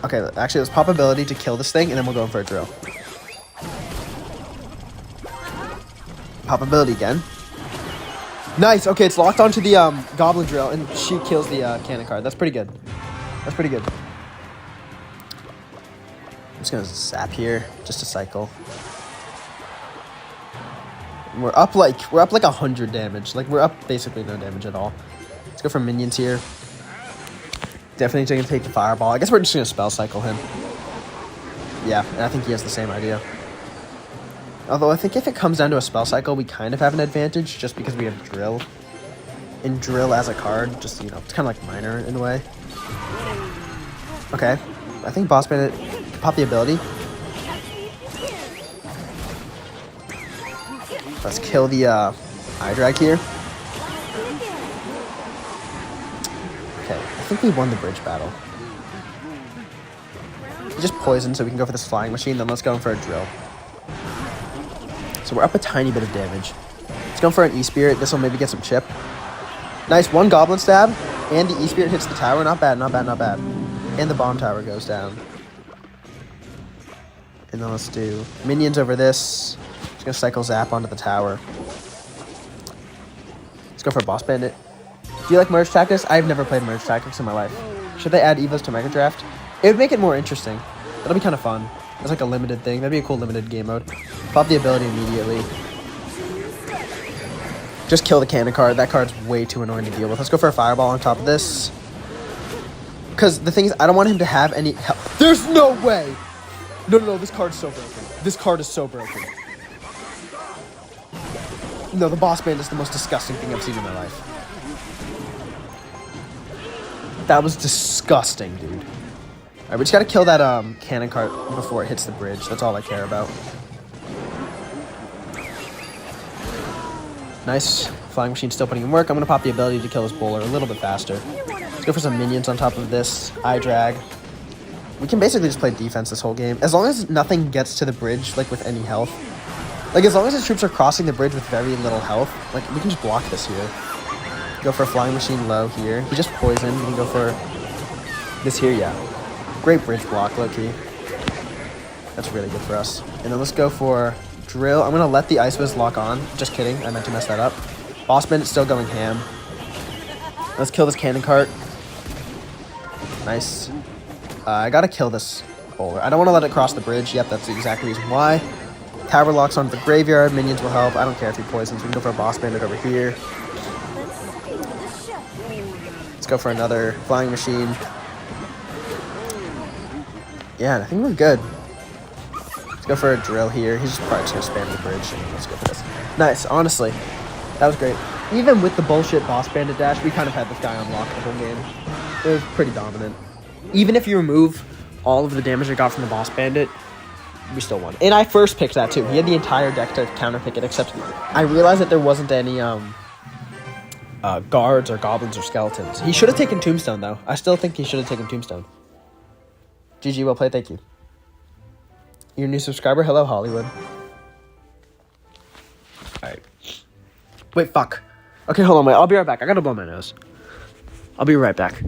Okay, actually, let's pop ability to kill this thing, and then we'll go in for a Drill. Pop ability again. Nice. Okay, it's locked onto the Goblin Drill, and she kills the Cannon Card. That's pretty good. That's pretty good. I'm just gonna Zap here, just to cycle. And we're up like 100 damage. Like, we're up basically no damage at all. Let's go for Minions here. Definitely gonna take the Fireball. I guess we're just gonna Spell Cycle him. Yeah, and I think he has the same idea. Although I think if it comes down to a Spell Cycle, we kind of have an advantage just because we have Drill. And Drill as a card, just, it's kind of like Minor in a way. Okay, I think Boss Bandit can pop the ability. Let's kill the Eye Drag here. Okay, I think we won the bridge battle. He just poisoned, so we can go for this Flying Machine, then let's go in for a Drill. So we're up a tiny bit of damage. Let's go for an E-Spirit. This will maybe get some chip. Nice, 1 Goblin Stab, and the E-Spirit hits the tower. Not bad. And the Bomb Tower goes down. And then let's do Minions over this. Just gonna cycle Zap onto the tower. Let's go for a Boss Bandit. Do you like Merge Tactics? I've never played Merge Tactics in my life. Should they add Evos to Mega Draft? It would make it more interesting. That'll be kind of fun. It's like a limited thing. That'd be a cool limited game mode. Pop the ability immediately. Just kill the Cannon Card. That card's way too annoying to deal with. Let's go for a Fireball on top of this. Because the thing is, I don't want him to have any help. There's no way! No, this card's so broken. This card is so broken. No, the boss band is the most disgusting thing I've seen in my life. That was disgusting, dude. Alright, we just gotta kill that cannon cart before it hits the bridge. That's all I care about. Nice. Flying machine still putting in work. I'm gonna pop the ability to kill this bowler a little bit faster. Let's go for some minions on top of this. Eye drag. We can basically just play defense this whole game. As long as nothing gets to the bridge, like, with any health. Like, as long as the troops are crossing the bridge with very little health, like, we can just block this here. Go for a flying machine low here. He just poisoned. We can go for this here, yeah. Great bridge block, low-key. That's really good for us. And then let's go for drill. I'm going to let the Ice Whiz lock on. Just kidding. I meant to mess that up. Boss Bandit's still going ham. Let's kill this cannon cart. Nice. I got to kill this bowler. I don't want to let it cross the bridge. Yep, that's the exact reason why. Tower locks onto the graveyard. Minions will help. I don't care if he poisons. We can go for a Boss Bandit over here. Let's go for another flying machine. Yeah, I think we're good. Let's go for a drill here. He's just probably just going to spam the bridge. Let's go for this. Nice, honestly. That was great. Even with the bullshit Boss Bandit dash, we kind of had this guy on lock the whole game. It was pretty dominant. Even if you remove all of the damage I got from the Boss Bandit, we still won. And I first picked that too. He had the entire deck to counterpick it, except I realized that there wasn't any guards or goblins or skeletons. He should have taken Tombstone, though. I still think he should have taken Tombstone. GG, well played, thank you. Your new subscriber, hello, Hollywood. Alright. Wait, fuck. Okay, hold on, wait, I'll be right back. I gotta blow my nose. I'll be right back.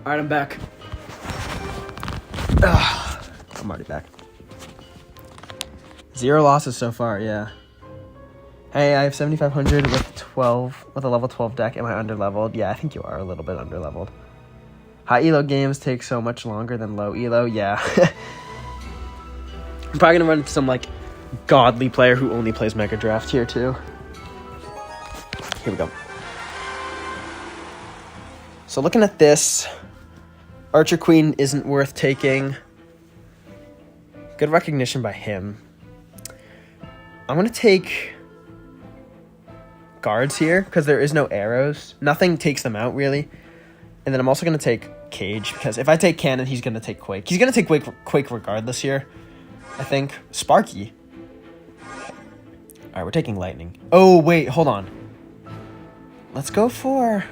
Alright, I'm back. Ugh, I'm already back. 0 losses so far, yeah. Hey, I have 7,500 with a level 12 deck. Am I underleveled? Yeah, I think you are a little bit underleveled. High elo games take so much longer than low elo. Yeah. I'm probably gonna run into some, like, godly player who only plays Mega Draft here, too. Here we go. So looking at this, Archer Queen isn't worth taking. Good recognition by him. I'm going to take guards here because there is no arrows. Nothing takes them out, really. And then I'm also going to take Cage because if I take Cannon, he's going to take Quake. He's going to take Quake regardless here, I think. Sparky. All right, we're taking Lightning. Oh, wait, hold on. Let's go for...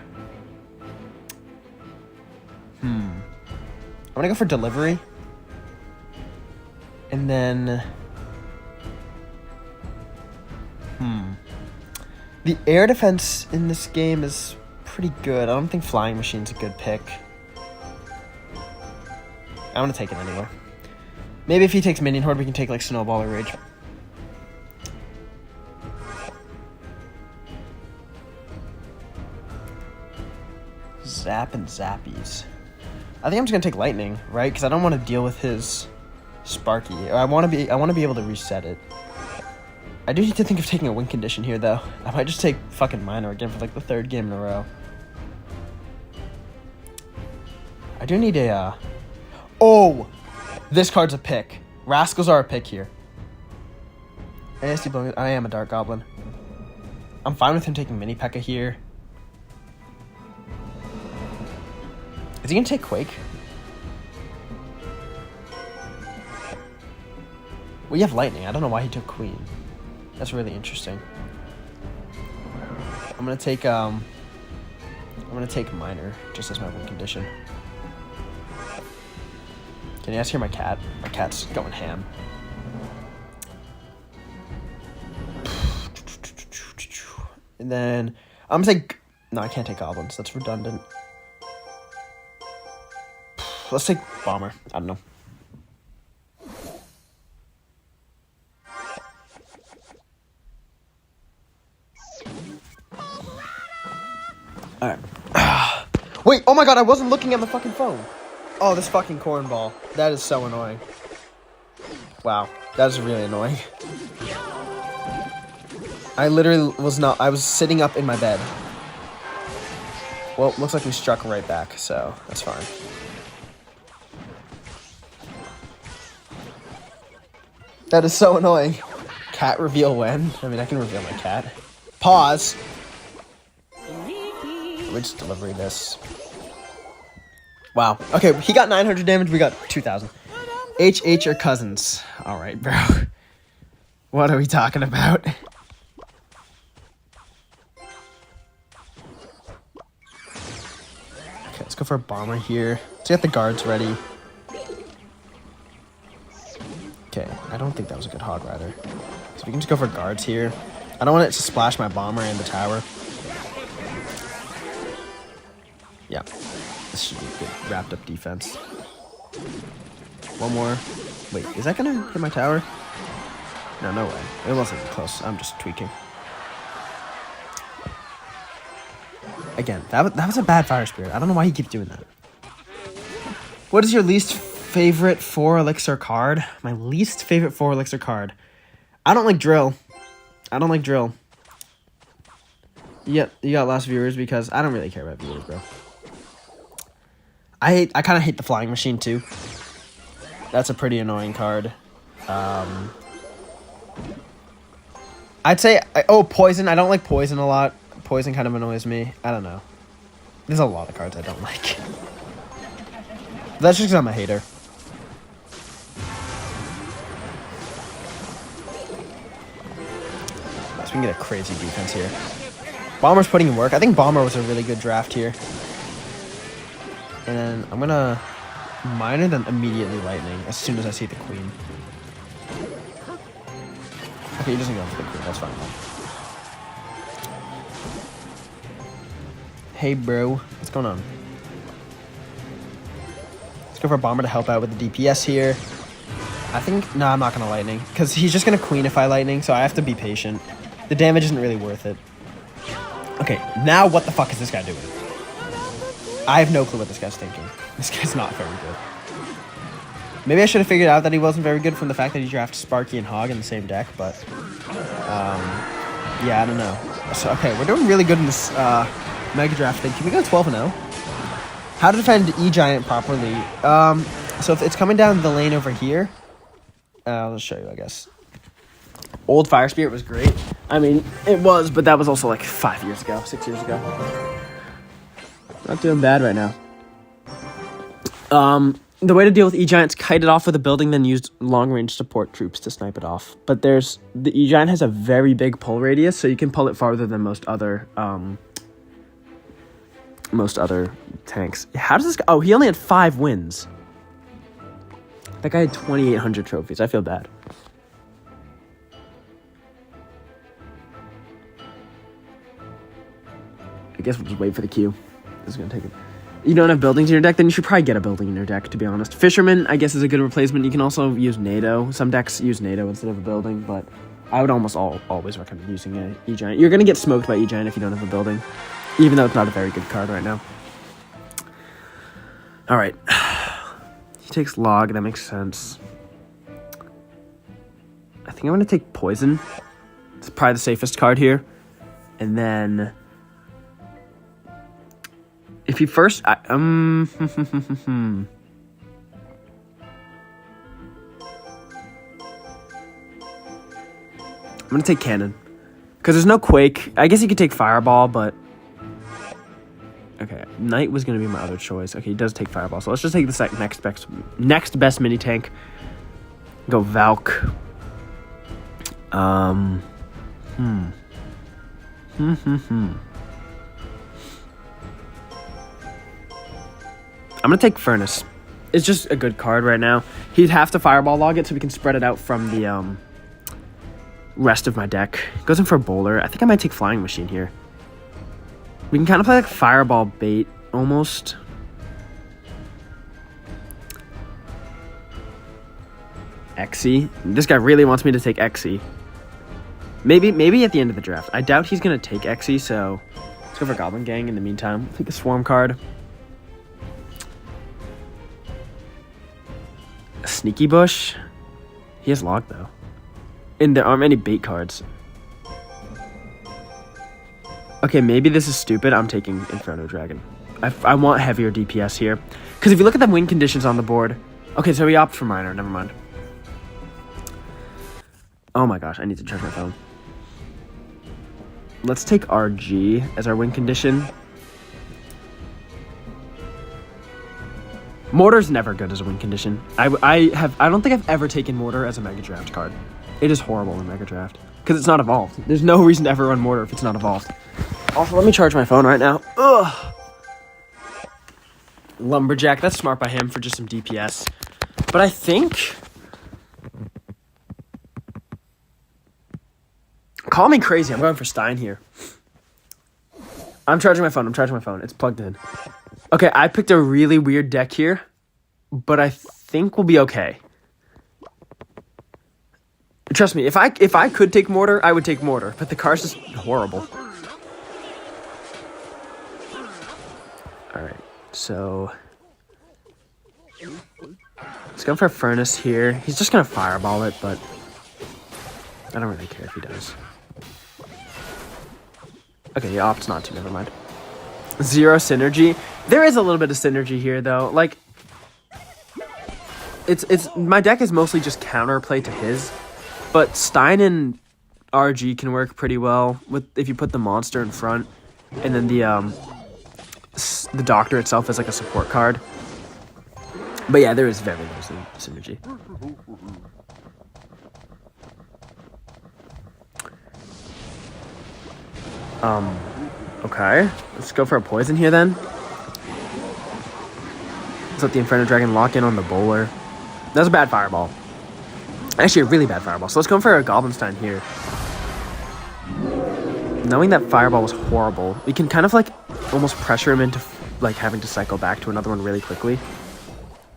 I'm gonna go for Delivery. And then... The air defense in this game is pretty good. I don't think Flying Machine's a good pick. I'm gonna take it anyway. Maybe if he takes Minion Horde, we can take, like, Snowball or Rage. Zap and Zappies. I think I'm just gonna take Lightning, right? Because I don't want to deal with his Sparky. I want to be able to reset it. I do need to think of taking a win condition here, though. I might just take fucking Minor again for, like, the 3rd game in a row. I do need a, Oh! This card's a pick. Rascals are a pick here. ASD, I am a Dark Goblin. I'm fine with him taking Mini P.E.K.K.A here. Is he gonna take Quake? We have Lightning. I don't know why he took Queen. That's really interesting. I'm gonna take Minor just as my win condition. Can you guys hear my cat? My cat's going ham. And then I'm gonna take... No, I can't take Goblins. That's redundant. Let's take Bomber. I don't know. Alright. Wait, oh my my god, I wasn't looking at the fucking phone. Oh, this fucking cornball. That is so annoying. Wow, that is really annoying. I literally was not... I was sitting up in my bed. Well, looks like we struck right back, so that's fine. That is so annoying. Cat reveal when? I mean, I can reveal my cat. Pause. We're just delivering this. Wow. Okay, he got 900 damage. We got 2,000. HH or cousins. All right, bro. What are we talking about? Okay, let's go for a bomber here. Let's get the guards ready. Okay, I don't think that was a good hog rider. So we can just go for guards here. I don't want it to splash my bomber and the tower. Yeah, this should be a good wrapped up defense. One more. Wait, is that gonna hit my tower? No, no way. It wasn't close. I'm just tweaking. Again, that was a bad fire spirit. I don't know why he keeps doing that. What is your least favorite 4 elixir card? My least favorite 4 elixir card. I don't like drill. I don't like drill. You got less viewers because I don't really care about viewers, bro. I kind of hate the flying machine too. That's a pretty annoying card. I'd say poison. I don't like poison a lot. Poison kind of annoys me. I don't know. There's a lot of cards I don't like. That's just because I'm a hater. So we can get a crazy defense here. Bomber's putting in work. I think Bomber was a really good draft here. And then I'm going to Miner, then immediately Lightning as soon as I see the Queen. Okay, he doesn't go for the Queen. That's fine. Hey, bro. What's going on? Let's go for a Bomber to help out with the DPS here. I think... No, I'm not going to Lightning. Because he's just going to Queenify Lightning, so I have to be patient. The damage isn't really worth it. Okay, now what the fuck is this guy doing? I have no clue what this guy's thinking. This guy's not very good. Maybe I should have figured out that he wasn't very good from the fact that he drafted Sparky and Hog in the same deck, but... yeah, I don't know. So, okay, we're doing really good in this Mega Draft thing. Can we go 12-0? How to defend E-Giant properly. So if it's coming down the lane over here... I'll just show you, I guess. Old Fire Spirit was great. I mean, it was, but that was also like 5 years ago, 6 years ago. Not doing bad right now. The way to deal with E-Giant's kite it off with a building, then use long-range support troops to snipe it off. But the E-Giant has a very big pull radius, so you can pull it farther than most other tanks. How does this go? Oh, he only had 5 wins. That guy had 2,800 trophies. I feel bad. I guess we'll just wait for the queue. This is going to take it. You don't have buildings in your deck, then you should probably get a building in your deck, to be honest. Fisherman, I guess, is a good replacement. You can also use NATO. Some decks use NATO instead of a building, but I would almost always recommend using an E-Giant. You're going to get smoked by E-Giant if you don't have a building, even though it's not a very good card right now. All right. He takes Log. That makes sense. I think I'm going to take Poison. It's probably the safest card here. And then... If you first... I'm going to take Cannon. Because there's no Quake. I guess you could take Fireball, but... Okay, Knight was going to be my other choice. Okay, he does take Fireball. So let's just take the next best mini-tank. Go Valk. I'm going to take Furnace. It's just a good card right now. He'd have to Fireball log it so we can spread it out from the rest of my deck. Goes in for a Bowler. I think I might take Flying Machine here. We can kind of play like Fireball bait, almost. Exy. This guy really wants me to take Exy. Maybe at the end of the draft. I doubt he's going to take Exy, so let's go for Goblin Gang in the meantime. Take a Swarm card. Sneaky Bush. He has log though. And there aren't many bait cards. Okay, maybe this is stupid. I'm taking Inferno Dragon. I want heavier DPS here. Because if you look at the win conditions on the board... Okay, so we opt for minor. Never mind. Oh my gosh, I need to charge my phone. Let's take RG as our win condition. Mortar's never good as a win condition. I don't think I've ever taken Mortar as a Mega Draft card. It is horrible in Mega Draft. Because it's not evolved. There's no reason to ever run Mortar if it's not evolved. Also, let me charge my phone right now. Ugh. Lumberjack, that's smart by him for just some DPS. But I think... Call me crazy, I'm going for Stein here. I'm charging my phone. It's plugged in. Okay, I picked a really weird deck here, but I think we'll be okay. Trust me, if I could take Mortar, I would take Mortar, but the card's just horrible. Alright, so... Let's go for Furnace here. He's just gonna Fireball it, but... I don't really care if he does. Okay, he opts not to, never mind. 0 synergy. There is a little bit of synergy here, though. Like, it's my deck is mostly just counterplay to his, but Stein and RG can work pretty well with if you put the monster in front, and then the Doctor itself is like a support card. But yeah, there is very little synergy. Okay. Let's go for a poison here then. Let's let the Inferno Dragon lock in on the bowler. That was a bad fireball. Actually, a really bad fireball. So let's go for a Goblin Stein here. Knowing that fireball was horrible, we can kind of like almost pressure him into like having to cycle back to another one really quickly.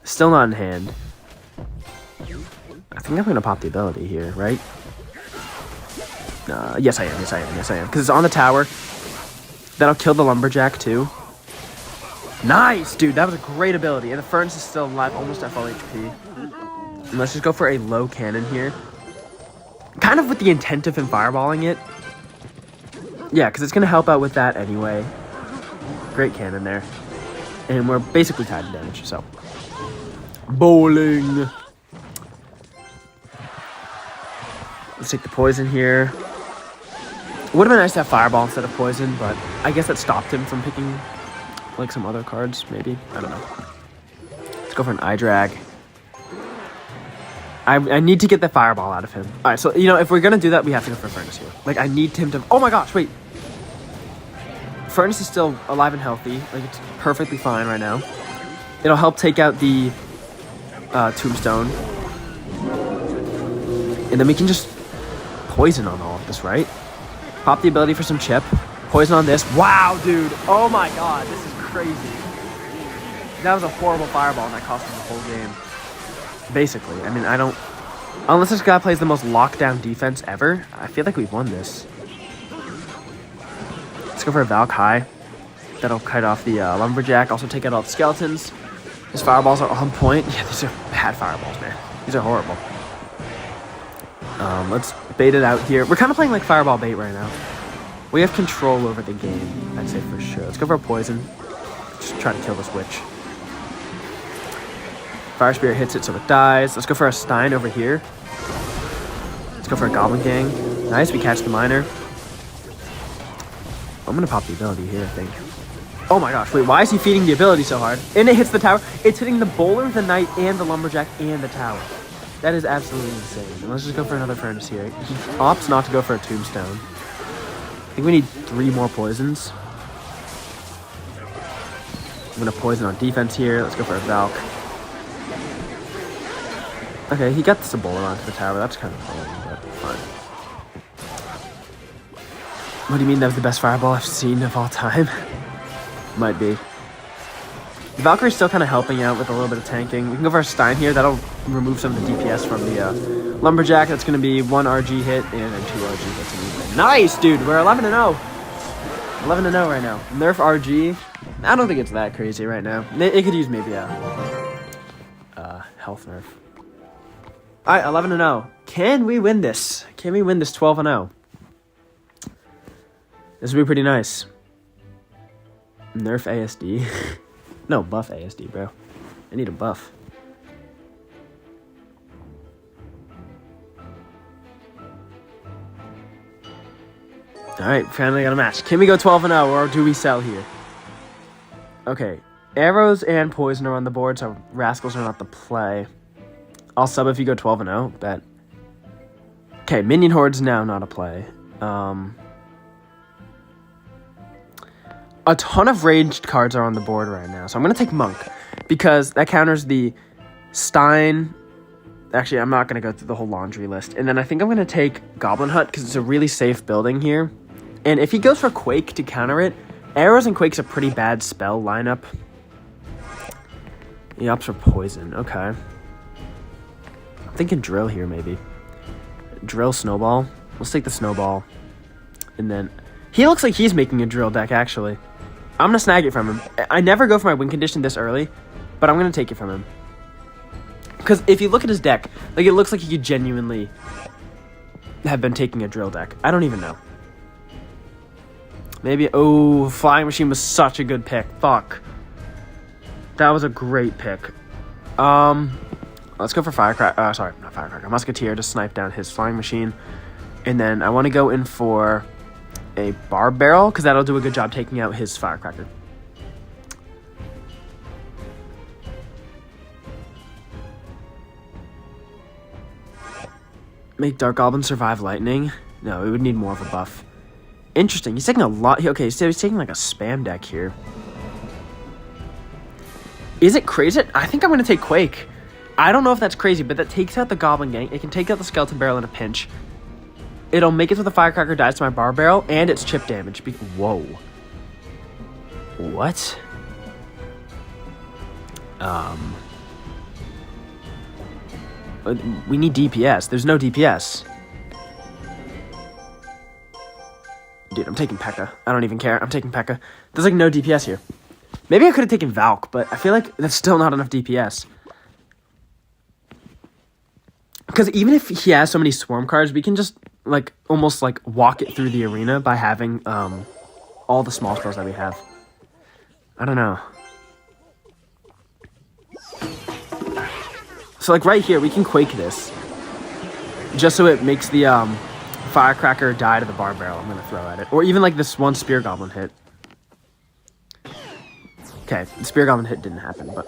Still not in hand. I think I'm going to pop the ability here, right? Yes, I am. Because it's on the tower. That'll kill the Lumberjack, too. Nice, dude. That was a great ability. And the Furnace is still alive, almost at full HP. And let's just go for a low cannon here. Kind of with the intent of him fireballing it. Yeah, because it's going to help out with that anyway. Great cannon there. And we're basically tied to damage, so. Bowling. Let's take the poison here. Would have been nice to have Fireball instead of Poison, but I guess that stopped him from picking, like, some other cards, maybe. I don't know. Let's go for an Eye Drag. I need to get the Fireball out of him. Alright, so, you know, if we're going to do that, we have to go for Furnace here. Like, I need him to... Oh my gosh, wait. Furnace is still alive and healthy. Like, it's perfectly fine right now. It'll help take out the Tombstone. And then we can just poison on all of this, right? Pop the ability for some chip. Poison on this. Wow, dude. Oh my god, this is crazy. That was a horrible fireball and that cost him the whole game. Basically. I mean, I don't... Unless this guy plays the most lockdown defense ever, I feel like we've won this. Let's go for a Valk High. That'll kite off the Lumberjack. Also take out all the skeletons. His fireballs are on point. Yeah, these are bad fireballs, man. These are horrible. Let's bait it out here. We're kind of playing like fireball bait right now. We have control over the game, I'd say for sure. Let's go for a poison. Just try to kill this witch. Fire Spirit hits it so it dies. Let's go for a Stein over here. Let's go for a Goblin Gang. Nice, we catch the miner. I'm going to pop the ability here, I think. Oh my gosh, wait, why is he feeding the ability so hard? And it hits the tower. It's hitting the bowler, the knight, and the Lumberjack, and the tower. That is absolutely insane. Let's just go for another Furnace here. He opts not to go for a Tombstone. I think we need 3 more poisons. I'm going to poison on defense here. Let's go for a Valk. Okay, he got the bowler onto the tower. That's kind of annoying, but fine. What do you mean that was the best fireball I've seen of all time? Might be. The Valkyrie's still kind of helping out with a little bit of tanking. We can go for a Stein here. That'll remove some of the DPS from the Lumberjack. That's going to be 1 RG hit and then 2 RG hits. Nice, dude. We're 11-0. 11-0 right now. Nerf RG. I don't think it's that crazy right now. It could use maybe a health nerf. All right, 11-0. Can we win this? Can we win this 12-0? This would be pretty nice. Nerf ASD. No, buff ASD, bro. I need a buff. All right, finally got a match. Can we go 12-0 or do we sell here? Okay, arrows and poison are on the board, so rascals are not the play. I'll sub if you go 12-0. Bet. Okay, minion horde's now not a play. A ton of ranged cards are on the board right now, so I'm gonna take monk because that counters the Stein. Actually, I'm not gonna go through the whole laundry list, and then I think I'm gonna take Goblin Hut because it's a really safe building here. And if he goes for Quake to counter it, arrows and Quake's a pretty bad spell lineup. He opts for poison. Okay. I'm thinking drill here, maybe. Drill, snowball. Let's take the snowball. And then... He looks like he's making a drill deck, actually. I'm going to snag it from him. I never go for my win condition this early, but I'm going to take it from him. Because if you look at his deck, like it looks like he could genuinely have been taking a drill deck. I don't even know. Maybe... Oh, Flying Machine was such a good pick. Fuck. That was a great pick. Let's go for Firecracker. Sorry, not Firecracker. Musketeer to snipe down his Flying Machine. And then I want to go in for a Barb Barrel, because that'll do a good job taking out his Firecracker. Make Dark Goblin survive lightning? No, it would need more of a buff. Interesting. He's taking a lot. Okay, so he's taking like a spam deck here. Is it crazy? I think I'm going to take Quake. I don't know if that's crazy, but that takes out the Goblin Gang. It can take out the Skeleton Barrel in a pinch. It'll make it so the Firecracker dies to my Barb Barrel, and it's chip damage. Whoa. What? We need DPS. There's no DPS. Dude, I'm taking P.E.K.K.A. I don't even care. I'm taking P.E.K.K.A. There's like no DPS here. Maybe I could have taken Valk, but I feel like that's still not enough DPS. Because even if he has so many swarm cards, we can just like almost like walk it through the arena by having all the small spells that we have. I don't know. So like right here, we can Quake this. Just so it makes the Firecracker die to the Barb Barrel I'm going to throw at it. Or even like this one Spear Goblin hit. Okay, the Spear Goblin hit didn't happen, but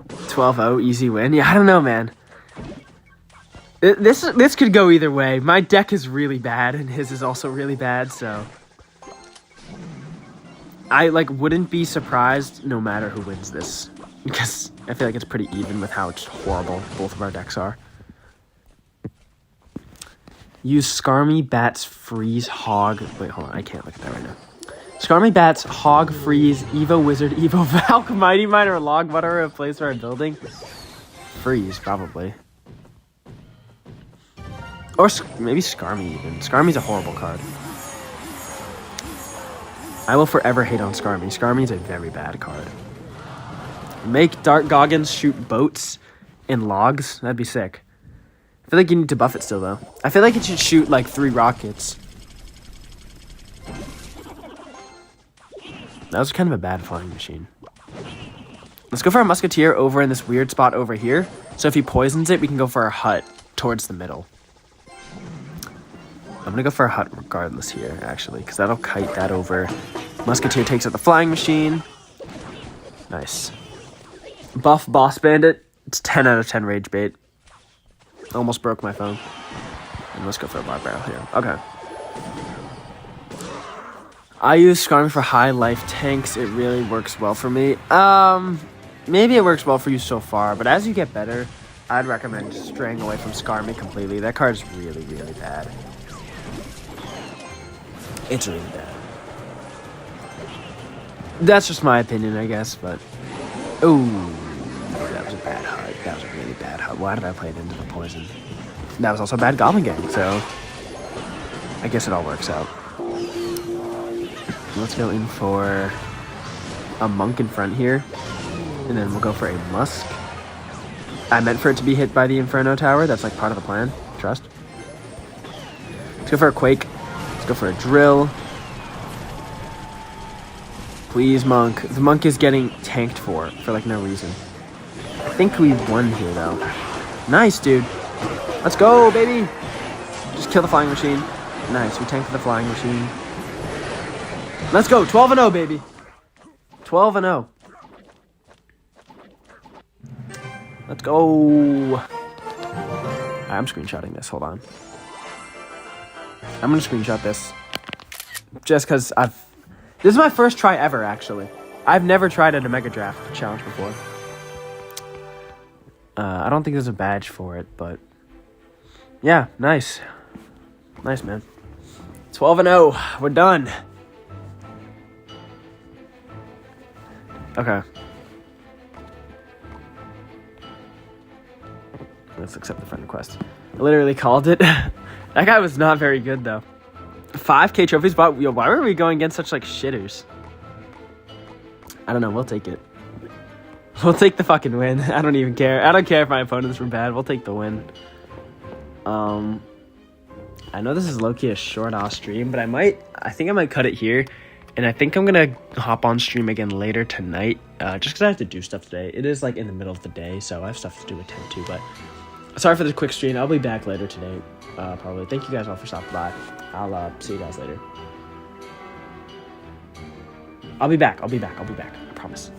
12-0, easy win. Yeah, I don't know, man. This could go either way. My deck is really bad, and his is also really bad, so... I, like, wouldn't be surprised no matter who wins this. Because I feel like it's pretty even with how horrible both of our decks are. Use Skarmy, Bats, Freeze, Hog... Wait, hold on. I can't look at that right now. Skarmy, Bats, Hog, Freeze, Evo Wizard, Evo Valk, Mighty Mine, or Log Butter a place for our building. Freeze, probably. Or maybe Skarmy even. Skarmy's a horrible card. I will forever hate on Skarmy. Skarmy is a very bad card. Make Dark Goggins shoot boats and logs. That'd be sick. I feel like you need to buff it still, though. I feel like it should shoot, like, 3 rockets. That was kind of a bad Flying Machine. Let's go for a Musketeer over in this weird spot over here. So if he poisons it, we can go for a Hut towards the middle. I'm going to go for a Hut regardless here, actually, because that'll kite that over. Musketeer takes out the Flying Machine. Nice. Buff Boss Bandit. It's 10 out of 10 Rage Bait. Almost broke my phone. And let's go for a Barb Barrel here. Okay. I use Skarmy for high life tanks. It really works well for me. Maybe it works well for you so far, but as you get better, I'd recommend straying away from Skarmy completely. That card's really, really bad. It's really bad. That's just my opinion, I guess, but... Ooh, that was a bad Hut. That was a really bad Hut. Why did I play it into the poison? That was also a bad Goblin Gang, so... I guess it all works out. Let's go in for a Monk in front here. And then we'll go for a Musk. I meant for it to be hit by the Inferno Tower. That's like part of the plan. Trust. Let's go for a Quake. Let's go for a Drill. Please, Monk. The Monk is getting tanked for like no reason. I think we won here, though. Nice, dude. Let's go, baby. Just kill the Flying Machine. Nice. We tanked the Flying Machine. Let's go. 12-0, baby. 12-0. Let's go. I'm screenshotting this. Hold on. I'm going to screenshot this. Just because this is my first try ever, actually. I've never tried at a Mega Draft challenge before. I don't think there's a badge for it, but... Yeah, nice. Nice, man. 12-0. We're done. Okay. Let's accept the friend request. I literally called it. That guy was not very good, though. 5K trophies? Why were we going against such, like, shitters? I don't know. We'll take it. We'll take the fucking win. I don't even care. I don't care if my opponents were bad. We'll take the win. I know this is low-key a short-ass stream, but I think I might cut it here. And I think I'm going to hop on stream again later tonight. Just because I have to do stuff today. It is, like, in the middle of the day, so I have stuff to do at 10 too. But sorry for the quick stream. I'll be back later today, probably. Thank you guys all for stopping by. I'll see you guys later. I'll be back. I promise.